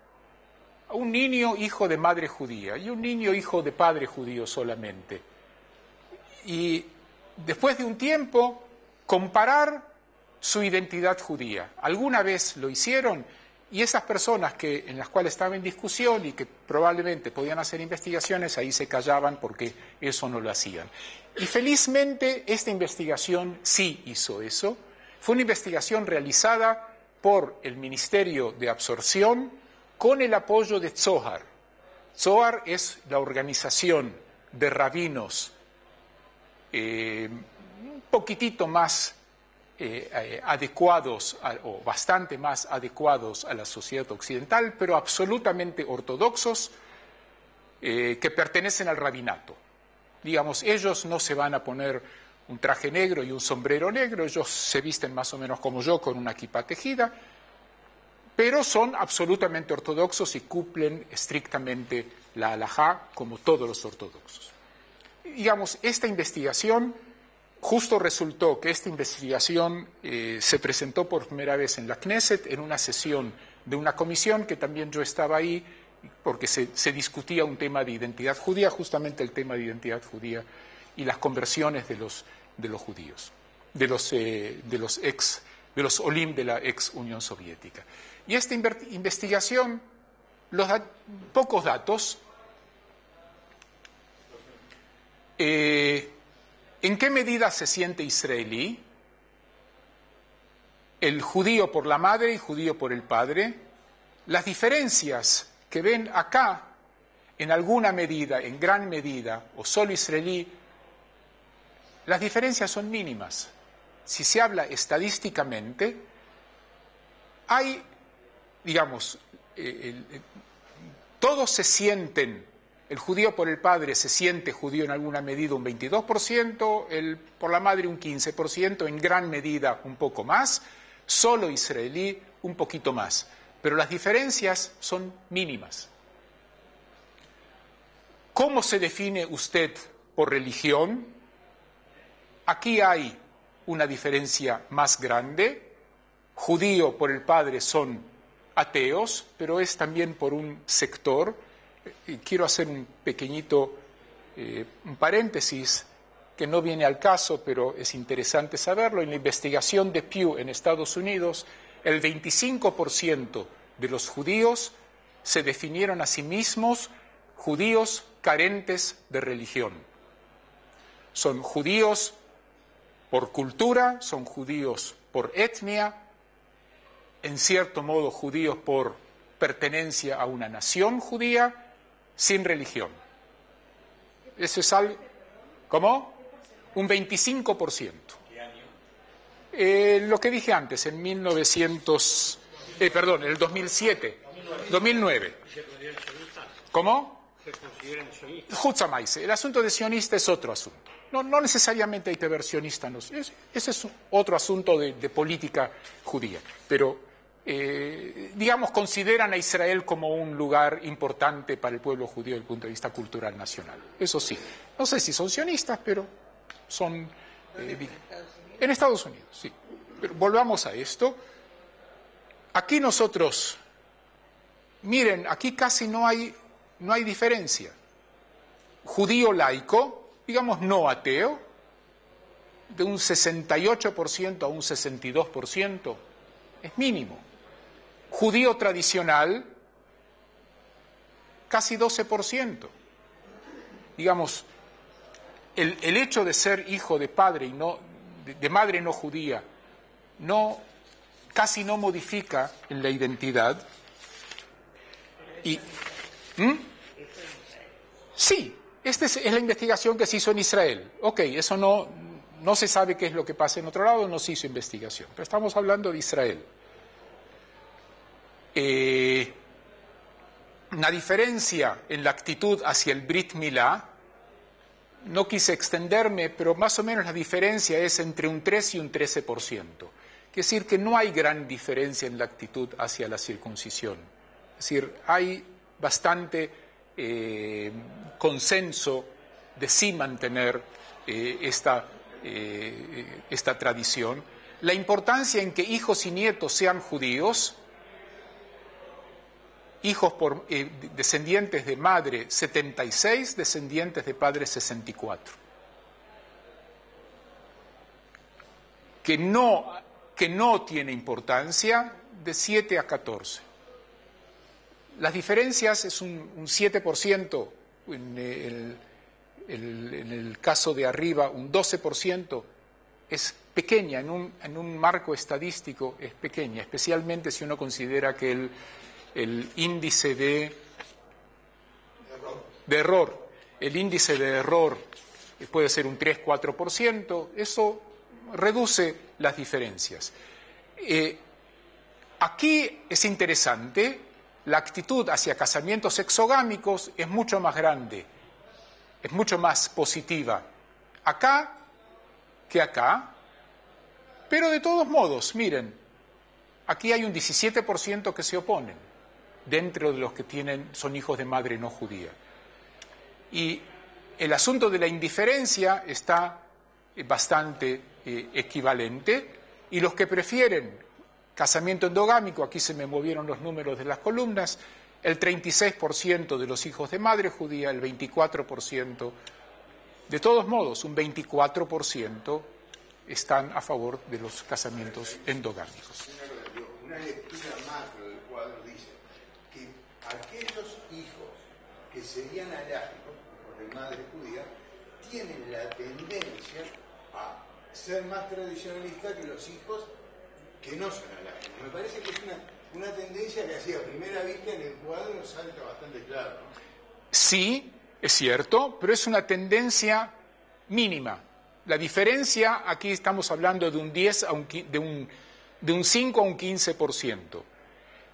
a un niño hijo de madre judía y un niño hijo de padre judío solamente? Y después de un tiempo, comparar su identidad judía. ¿Alguna vez lo hicieron? Y esas personas en las cuales estaba en discusión y que probablemente podían hacer investigaciones, ahí se callaban porque eso no lo hacían. Y felizmente esta investigación sí hizo eso. Fue una investigación realizada por el Ministerio de Absorción con el apoyo de Zohar. Zohar es la organización de rabinos un poquitito más adecuados o bastante más adecuados a la sociedad occidental, pero absolutamente ortodoxos, que pertenecen al rabinato. Digamos, ellos no se van a poner un traje negro y un sombrero negro, ellos se visten más o menos como yo, con una kipá tejida, pero son absolutamente ortodoxos y cumplen estrictamente la halajá como todos los ortodoxos. Digamos, esta investigación, justo resultó que esta investigación se presentó por primera vez en la Knesset en una sesión de una comisión que también yo estaba ahí porque se discutía un tema de identidad judía, justamente el tema de identidad judía y las conversiones de los judíos, de los olim de la ex Unión Soviética. Y esta investigación, pocos datos. ¿En qué medida se siente israelí? El judío por la madre y judío por el padre. Las diferencias que ven acá, en alguna medida, en gran medida, o solo israelí, las diferencias son mínimas. Si se habla estadísticamente, hay, digamos, todos se sienten. El judío por el padre se siente judío en alguna medida un 22%, el por la madre un 15%, en gran medida un poco más. solo israelí un poquito más, pero las diferencias son mínimas. ¿Cómo se define usted por religión? Aquí hay una diferencia más grande. Judío por el padre son ateos, pero es también por un sector. Y quiero hacer un pequeñito un paréntesis que no viene al caso, pero es interesante saberlo. En la investigación de Pew en Estados Unidos, el 25% de los judíos se definieron a sí mismos judíos carentes de religión. Son judíos por cultura, son judíos por etnia, en cierto modo judíos por pertenencia a una nación judía, sin religión. Eso es algo... ¿Cómo? Un 25%. ¿Qué año? Lo que dije antes, en el 2007, 2009. ¿Cómo? ¿Se consideran sionistas? Hutzamaise. El asunto de sionista es otro asunto. No necesariamente hay que ver sionista. Ese es otro asunto de política judía. Pero, digamos, consideran a Israel como un lugar importante para el pueblo judío desde el punto de vista cultural nacional. Eso sí. No sé si son sionistas, pero son... en Estados Unidos, sí. Pero volvamos a esto. Aquí nosotros... Miren, aquí casi no hay diferencia. Judío laico, digamos no ateo, de un 68% a un 62%, es mínimo. Judío tradicional, casi 12%. Digamos, el hecho de ser hijo de padre y no de madre no judía casi no modifica en la identidad. Y sí, esta es la investigación que se hizo en Israel. Ok, eso no se sabe qué es lo que pasa en otro lado, no se hizo investigación, pero estamos hablando de Israel. Una diferencia en la actitud hacia el Brit Milá, no quise extenderme, pero más o menos la diferencia es entre un 3 y un 13%. Quiere decir que no hay gran diferencia en la actitud hacia la circuncisión. Es decir, hay bastante consenso de sí mantener esta tradición. La importancia en que hijos y nietos sean judíos, hijos descendientes de madre 76, descendientes de padre 64. Que no tiene importancia de 7 a 14. Las diferencias es un 7%, en el caso de arriba un 12%, es pequeña, en un marco estadístico es pequeña, especialmente si uno considera que el índice de error, el índice de error puede ser un 3-4%, eso reduce las diferencias. Aquí es interesante. La actitud hacia casamientos exogámicos es mucho más grande, es mucho más positiva acá que acá, pero de todos modos, miren, aquí hay un 17% que se oponen, dentro de los que son hijos de madre no judía. Y el asunto de la indiferencia está bastante equivalente, y los que prefieren casamiento endogámico, aquí se me movieron los números de las columnas, el 36% de los hijos de madre judía, el 24%, de todos modos, un 24% están a favor de los casamientos endogámicos. Una lectura macro del cuadro dice que aquellos hijos que serían alágicos, hijos de madre judía, tienen la tendencia a ser más tradicionalistas que los hijos que no son alágicos. Me parece que es una tendencia que así a primera vista en el cuadro salta bastante claro, ¿no? Sí, es cierto, pero es una tendencia mínima. La diferencia, aquí estamos hablando de un 10 a de un 5 a un 15%.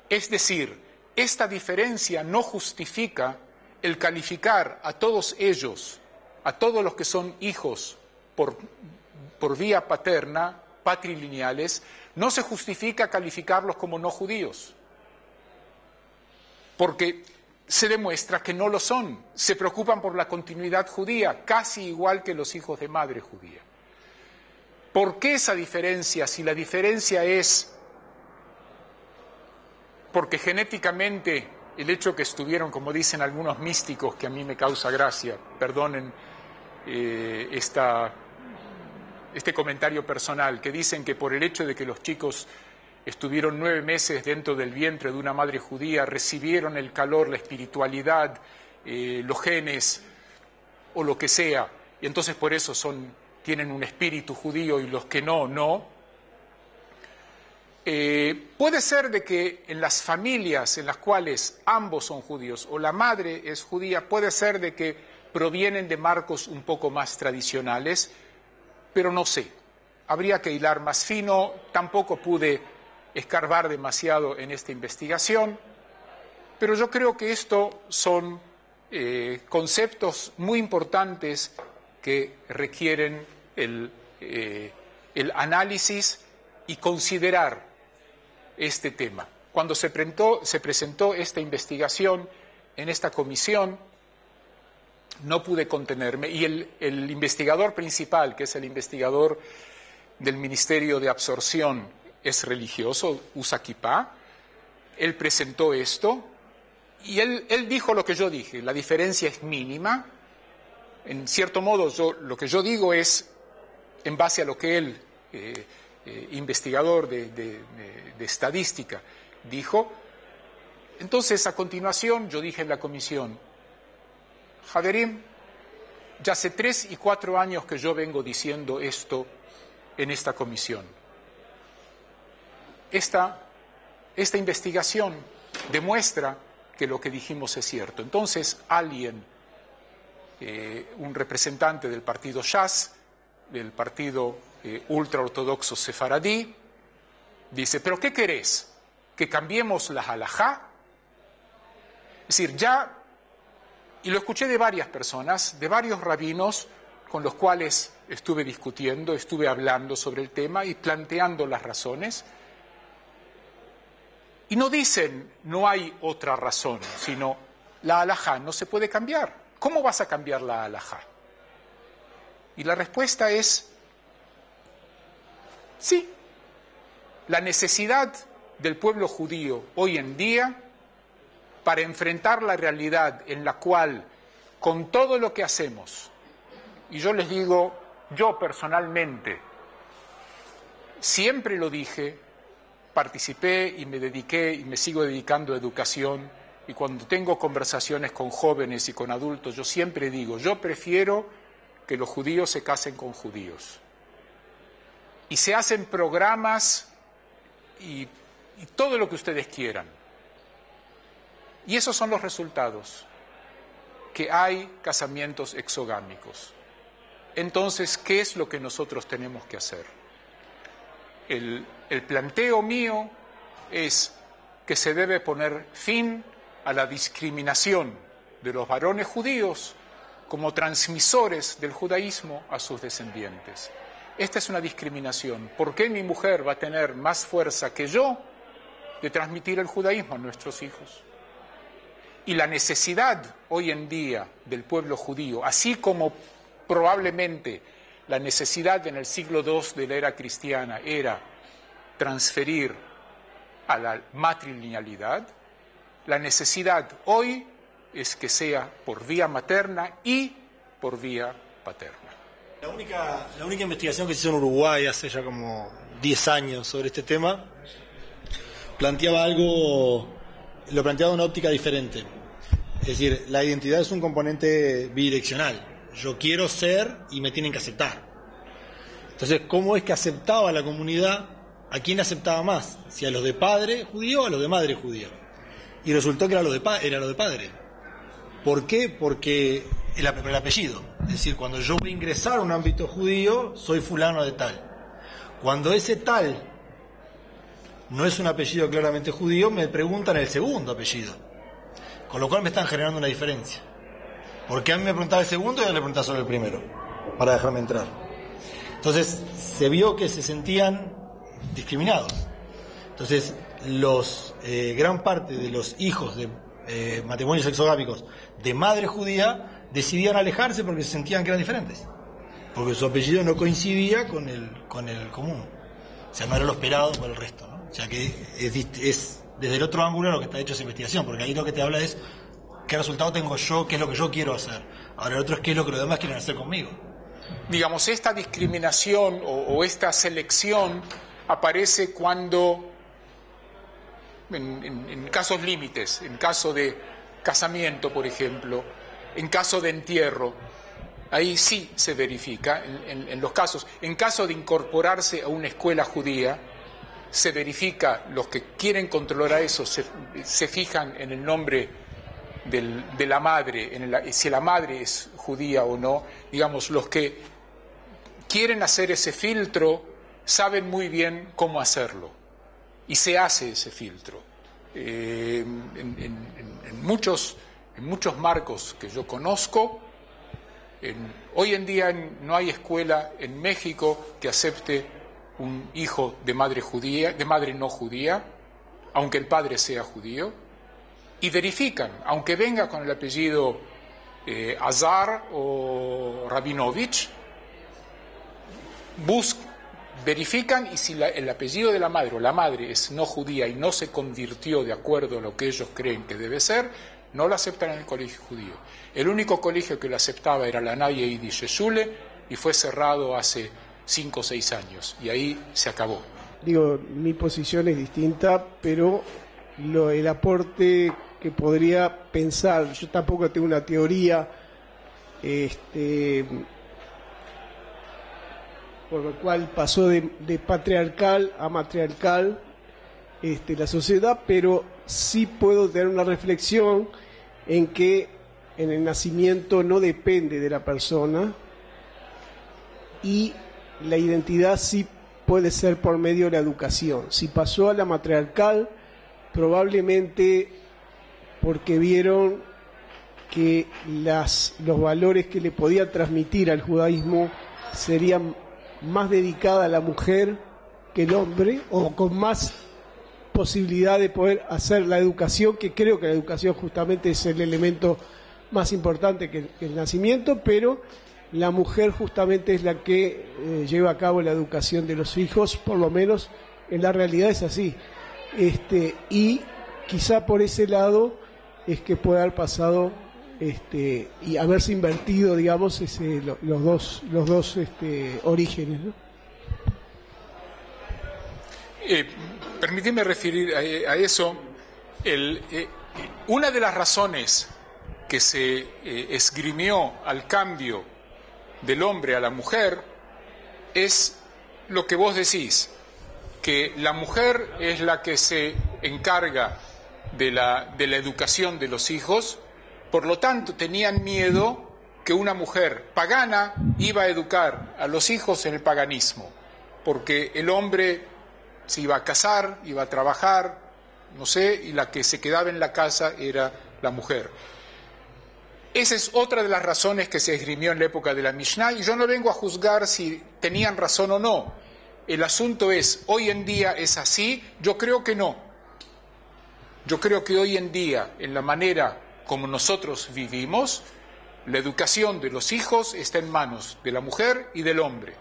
Es decir, esta diferencia no justifica el calificar a todos ellos, a todos los que son hijos por vía paterna, patrilineales, no se justifica calificarlos como no judíos, porque se demuestra que no lo son. Se preocupan por la continuidad judía, casi igual que los hijos de madre judía. ¿Por qué esa diferencia? Si la diferencia es porque genéticamente el hecho que estuvieron, como dicen algunos místicos, que a mí me causa gracia, perdonen este comentario personal, que dicen que por el hecho de que los chicos estuvieron 9 meses dentro del vientre de una madre judía, recibieron el calor, la espiritualidad, los genes o lo que sea, y entonces por eso tienen un espíritu judío y los que no. Puede ser de que en las familias en las cuales ambos son judíos o la madre es judía, puede ser de que provienen de marcos un poco más tradicionales, pero no sé. Habría que hilar más fino, tampoco pude escarbar demasiado en esta investigación, pero yo creo que esto son conceptos muy importantes que requieren el análisis y considerar este tema. Cuando se presentó esta investigación en esta comisión, no pude contenerme, y el investigador principal, que es el investigador del Ministerio de Absorción, es religioso, usa kipá, él presentó esto, y él dijo lo que yo dije, la diferencia es mínima. En cierto modo, lo que yo digo es en base a lo que él, investigador de estadística, dijo. Entonces, a continuación, yo dije en la comisión, Haverim, ya hace 3 y 4 años que yo vengo diciendo esto en esta comisión. Esta investigación demuestra que lo que dijimos es cierto. Entonces, alguien, un representante del partido Shas, del partido ultraortodoxo sefaradí, dice, ¿pero qué querés? ¿Que cambiemos la halajá? Es decir, y lo escuché de varias personas, de varios rabinos con los cuales estuve discutiendo, estuve hablando sobre el tema y planteando las razones, y no dicen no hay otra razón, sino la halajá no se puede cambiar. ¿Cómo vas a cambiar la halajá? Y la respuesta es sí. La necesidad del pueblo judío hoy en día para enfrentar la realidad en la cual, con todo lo que hacemos, y yo les digo, yo personalmente, siempre lo dije, participé y me dediqué y me sigo dedicando a educación, y cuando tengo conversaciones con jóvenes y con adultos, yo siempre digo, yo prefiero que los judíos se casen con judíos. Y se hacen programas y todo lo que ustedes quieran. Y esos son los resultados, que hay casamientos exogámicos. Entonces, ¿qué es lo que nosotros tenemos que hacer? El planteo mío es que se debe poner fin a la discriminación de los varones judíos como transmisores del judaísmo a sus descendientes. Esta es una discriminación. ¿Por qué mi mujer va a tener más fuerza que yo de transmitir el judaísmo a nuestros hijos? Y la necesidad hoy en día del pueblo judío, así como probablemente la necesidad en el siglo II de la era cristiana era transferir a la matrilinealidad, la necesidad hoy es que sea por vía materna y por vía paterna. La única investigación que se hizo en Uruguay hace ya como 10 años sobre este tema planteaba lo planteaba de una óptica diferente. Es decir, la identidad es un componente bidireccional. Yo quiero ser y me tienen que aceptar. Entonces, ¿cómo es que aceptaba la comunidad? ¿A quién aceptaba más? ¿Si a los de padre judío o a los de madre judía? Y resultó que era lo de padre. ¿Por qué? Porque el apellido. Es decir, cuando yo voy a ingresar a un ámbito judío, soy fulano de tal. Cuando ese tal no es un apellido claramente judío, me preguntan el segundo apellido. Con lo cual me están generando una diferencia. Porque a mí me preguntaba el segundo y a él le preguntaba solo el primero, para dejarme entrar. Entonces, se vio que se sentían discriminados. Entonces, gran parte de los hijos de matrimonios exogámicos de madre judía decidían alejarse porque se sentían que eran diferentes, porque su apellido no coincidía con el común, o sea, no era lo esperado por el resto, ¿no? O sea, que es desde el otro ángulo lo que está hecho esa investigación, porque ahí lo que te habla es qué resultado tengo yo, qué es lo que yo quiero hacer. Ahora el otro es qué es lo que los demás quieren hacer conmigo. Digamos, esta discriminación o esta selección aparece cuando, en casos límites, en caso de casamiento, por ejemplo, en caso de entierro, ahí sí se verifica, en los casos, en caso de incorporarse a una escuela judía, se verifica, los que quieren controlar eso se fijan en el nombre de la madre, si la madre es judía o no. Digamos, los que quieren hacer ese filtro saben muy bien cómo hacerlo, y se hace ese filtro. En muchos marcos que yo conozco, hoy en día no hay escuela en México que acepte un hijo de madre judía, de madre no judía, aunque el padre sea judío, y verifican, aunque venga con el apellido Azar o Rabinovich, verifican, y si el apellido de la madre o la madre es no judía y no se convirtió de acuerdo a lo que ellos creen que debe ser, no lo aceptan en el colegio judío. El único colegio que lo aceptaba era la Naye Yiddish Schule, y fue cerrado hace 5 o 6 años, y ahí se acabó. Digo, mi posición es distinta, pero el aporte que podría pensar, yo tampoco tengo una teoría por lo cual pasó de patriarcal a matriarcal la sociedad, pero sí puedo tener una reflexión en que en el nacimiento no depende de la persona, y la identidad sí puede ser por medio de la educación. Si pasó a la matriarcal, probablemente porque vieron que los valores que le podían transmitir al judaísmo serían más dedicada a la mujer que el hombre, o con más posibilidad de poder hacer la educación, que creo que la educación justamente es el elemento más importante que el nacimiento, pero la mujer justamente es la que lleva a cabo la educación de los hijos, por lo menos en la realidad es así. Y quizá por ese lado es que puede haber pasado y haberse invertido, digamos, los dos orígenes, ¿no? Permíteme referir a eso. Una de las razones que se esgrimió al cambio del hombre a la mujer es lo que vos decís, que la mujer es la que se encarga de la educación de los hijos. Por lo tanto, tenían miedo que una mujer pagana iba a educar a los hijos en el paganismo, porque el hombre se iba a casar, iba a trabajar, no sé, y la que se quedaba en la casa era la mujer. Esa es otra de las razones que se esgrimió en la época de la Mishnah, y yo no vengo a juzgar si tenían razón o no. El asunto es, ¿hoy en día es así? Yo creo que no. Yo creo que hoy en día, en la manera como nosotros vivimos, la educación de los hijos está en manos de la mujer y del hombre.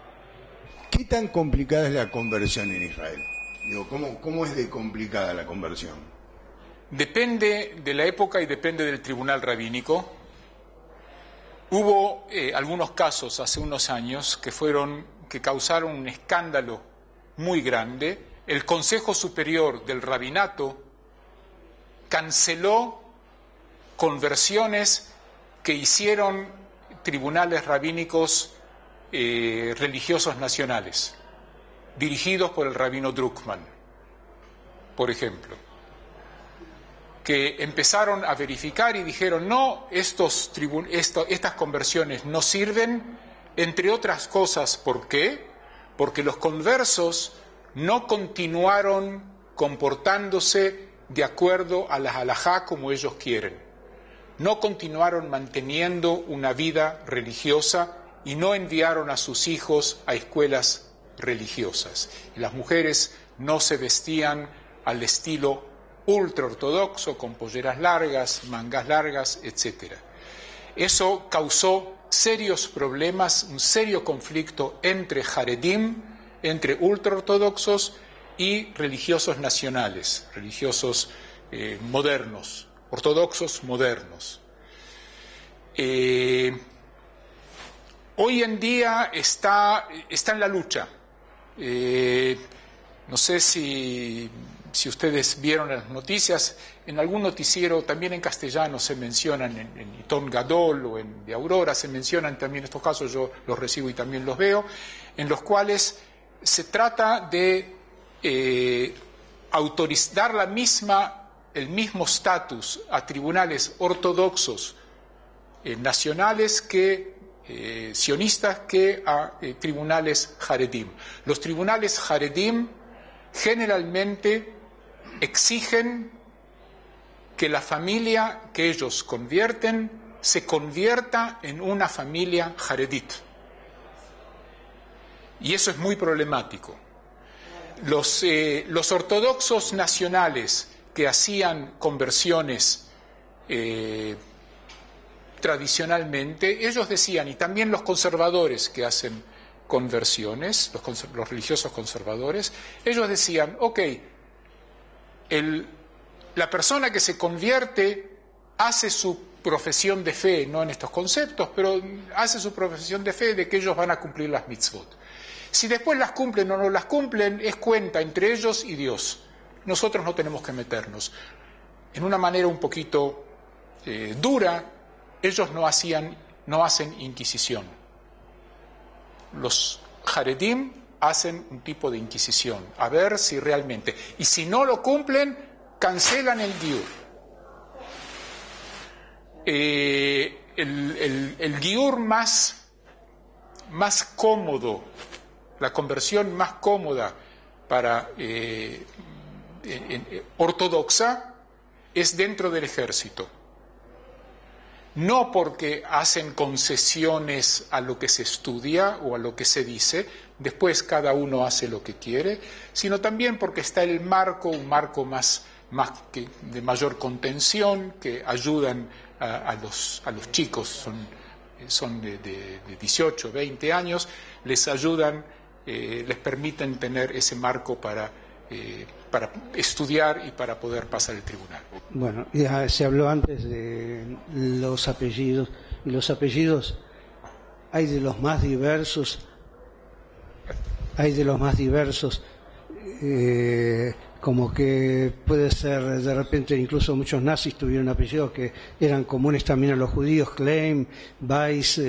¿Qué tan complicada es la conversión en Israel? Digo, ¿cómo es de complicada la conversión? Depende de la época y depende del tribunal rabínico. Hubo algunos casos hace unos años que causaron un escándalo muy grande. El Consejo Superior del Rabinato canceló conversiones que hicieron tribunales rabínicos religiosos nacionales, dirigidos por el rabino Druckmann, por ejemplo, que empezaron a verificar y dijeron, no, estas conversiones no sirven, entre otras cosas, ¿por qué? Porque los conversos no continuaron comportándose de acuerdo a las halajá como ellos quieren. No continuaron manteniendo una vida religiosa y no enviaron a sus hijos a escuelas religiosas. Y las mujeres no se vestían al estilo ultraortodoxo, con polleras largas, mangas largas, etc. Eso causó serios problemas, un serio conflicto entre Haredim, entre ultraortodoxos y religiosos nacionales, religiosos modernos, ortodoxos modernos. Hoy en día está en la lucha. No sé si ustedes vieron las noticias, en algún noticiero, también en castellano se mencionan, en Itón Gadol o en de Aurora, se mencionan también estos casos, yo los recibo y también los veo, en los cuales se trata de dar el mismo estatus a tribunales ortodoxos nacionales sionistas que a tribunales Haredim. Los tribunales Haredim generalmente exigen que la familia que ellos convierten se convierta en una familia Haredit. Y eso es muy problemático. Los ortodoxos nacionales que hacían conversiones tradicionalmente, ellos decían, y también los conservadores que hacen conversiones, los religiosos conservadores, ellos decían, ok, la persona que se convierte hace su profesión de fe, no en estos conceptos, pero hace su profesión de fe de que ellos van a cumplir las mitzvot. Si después las cumplen o no las cumplen, es cuenta entre ellos y Dios. Nosotros no tenemos que meternos. En una manera un poquito dura, ellos no hacen inquisición. Los Haredim hacen un tipo de inquisición, a ver si realmente. Y si no lo cumplen, cancelan el giur. El giur más cómodo, la conversión más cómoda para ortodoxa es dentro del ejército. No porque hacen concesiones a lo que se estudia o a lo que se dice, después cada uno hace lo que quiere, sino también porque está el marco, un marco más de mayor contención, que ayudan a los chicos, son de 18, 20 años, les ayudan, les permiten tener ese marco para estudiar y para poder pasar el tribunal. Bueno, ya se habló antes de los apellidos, y los apellidos hay de los más diversos, como que puede ser de repente, incluso muchos nazis tuvieron apellidos que eran comunes también a los judíos, Klein, Weiss,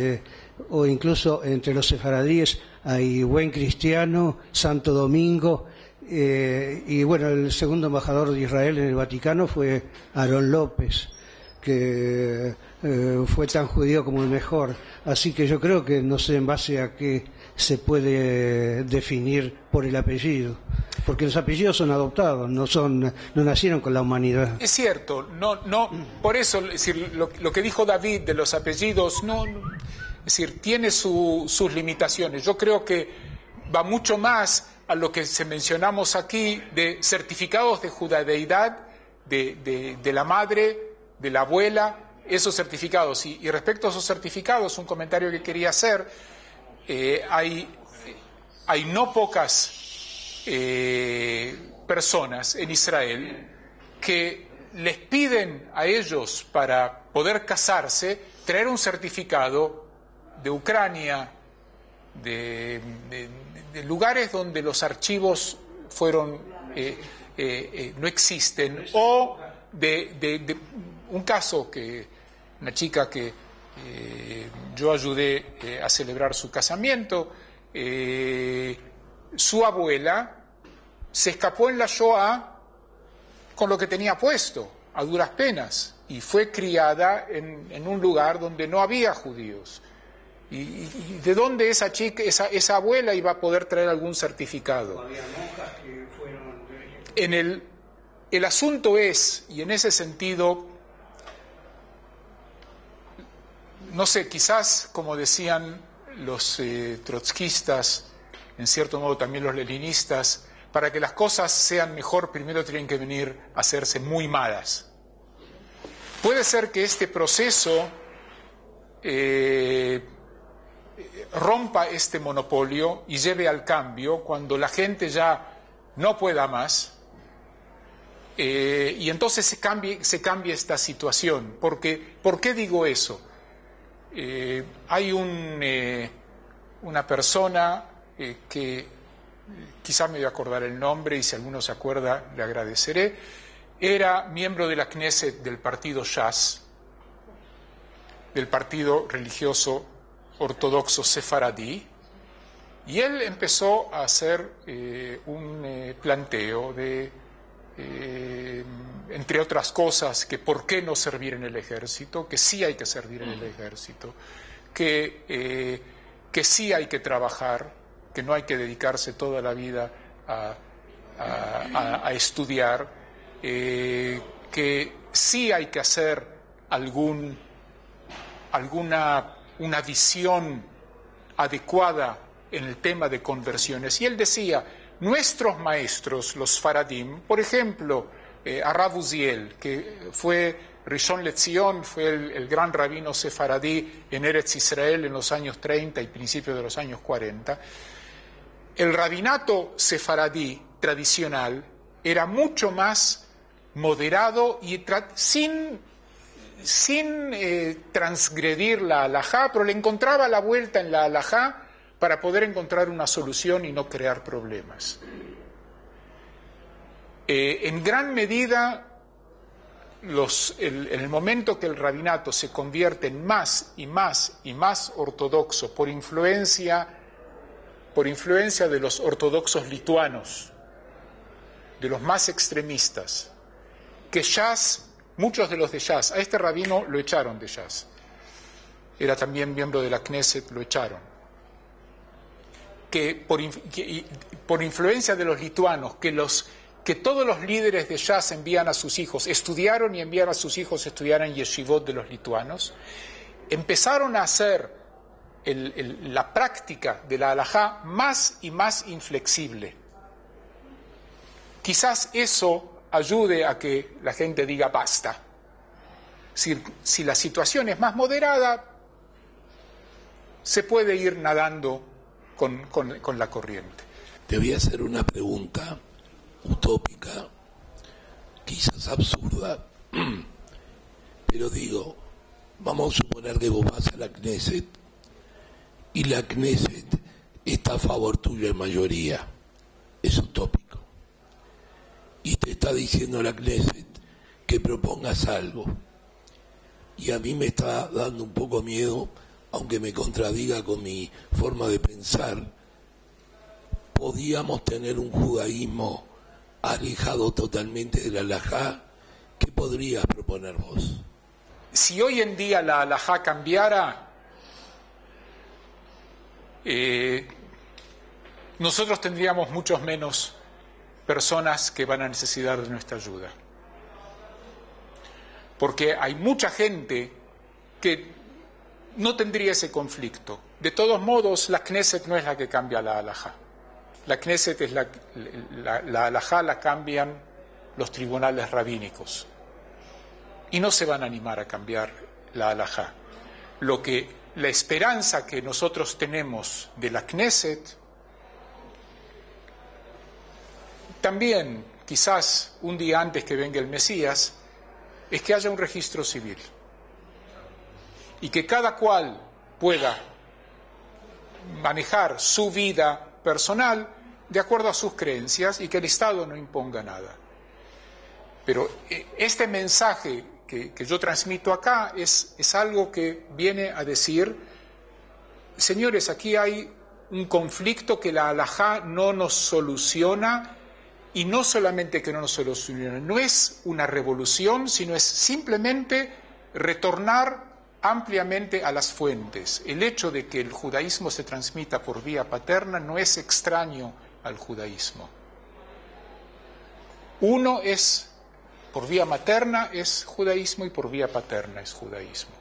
o incluso entre los sefaradíes hay Buen Cristiano, Santo Domingo. Y bueno, el segundo embajador de Israel en el Vaticano fue Aarón López, que fue tan judío como el mejor. Así que yo creo que no sé en base a qué se puede definir por el apellido, porque los apellidos son adoptados, no nacieron con la humanidad. Es cierto, no, por eso, es decir, lo que dijo David de los apellidos, es decir, tiene sus limitaciones. Yo creo que va mucho más a lo que mencionamos aquí de certificados de judadeidad de la madre, de la abuela, esos certificados. Y respecto a esos certificados, un comentario que quería hacer, hay no pocas personas en Israel que les piden a ellos para poder casarse traer un certificado de Ucrania, de lugares donde los archivos no existen, o de un caso una chica que yo ayudé a celebrar su casamiento, su abuela se escapó en la Shoah con lo que tenía puesto, a duras penas, y fue criada en un lugar donde no había judíos. ¿Y de dónde esa chica, esa abuela iba a poder traer algún certificado? Había monjas que fueron... El asunto es, y en ese sentido, no sé, quizás, como decían los trotskistas, en cierto modo también los leninistas, para que las cosas sean mejor, primero tienen que venir a hacerse muy malas. Puede ser que este proceso rompa este monopolio y lleve al cambio cuando la gente ya no pueda más, y entonces se cambie esta situación. Porque, ¿por qué digo eso? Hay una persona que quizá me voy a acordar el nombre, y si alguno se acuerda le agradeceré. Era miembro de la Knesset del partido Shas, del partido religioso ortodoxo sefaradí, y él empezó a hacer un planteo de, entre otras cosas, que por qué no servir en el ejército, que sí hay que servir en el ejército, que sí hay que trabajar, que no hay que dedicarse toda la vida a estudiar, que sí hay que hacer una visión adecuada en el tema de conversiones. Y él decía, nuestros maestros, los faradim, por ejemplo, Arav Uziel, que fue Rishon LeZion, fue el gran rabino sefaradí en Eretz Israel en los años 30 y principios de los años 40, el rabinato sefaradí tradicional era mucho más moderado y sin transgredir la halajá, pero le encontraba la vuelta en la halajá para poder encontrar una solución y no crear problemas. En gran medida, en el momento que el rabinato se convierte en más y más y más ortodoxo por influencia de los ortodoxos lituanos, de los más extremistas, que Shas, muchos de los de Shas, a este rabino lo echaron de Shas, era también miembro de la Knesset, lo echaron, que por influencia de los lituanos, que todos los líderes de Shas envían a sus hijos, estudiaron y enviaron a sus hijos a estudiar en yeshivot de los lituanos, empezaron a hacer la práctica de la halajá más y más inflexible. Quizás eso ayude a que la gente diga basta. Si la situación es más moderada, se puede ir nadando con la corriente. Te voy a hacer una pregunta utópica, quizás absurda, pero digo, vamos a suponer que vos vas a la Knesset y la Knesset está a favor tuyo en mayoría, es utópico, y te está diciendo la Knesset que propongas algo, y a mí me está dando un poco miedo, aunque me contradiga con mi forma de pensar. ¿Podíamos tener un judaísmo alejado totalmente de la halajá? ¿Qué podrías proponer vos? Si hoy en día la halajá cambiara, nosotros tendríamos muchos menos personas que van a necesitar de nuestra ayuda. Porque hay mucha gente que no tendría ese conflicto. De todos modos, la Knesset no es la que cambia la halajá. La Knesset es la halajá la cambian los tribunales rabínicos. Y no se van a animar a cambiar la halajá. La esperanza que nosotros tenemos de la Knesset, también, quizás un día antes que venga el Mesías, es que haya un registro civil. Y que cada cual pueda manejar su vida personal de acuerdo a sus creencias y que el Estado no imponga nada. Pero este mensaje que yo transmito acá es algo que viene a decir, señores, aquí hay un conflicto que la halajá no nos soluciona, y no solamente que no nos soluciona, no es una revolución, sino es simplemente retornar ampliamente a las fuentes. El hecho de que el judaísmo se transmita por vía paterna no es extraño al judaísmo. Uno es, por vía materna es judaísmo y por vía paterna es judaísmo.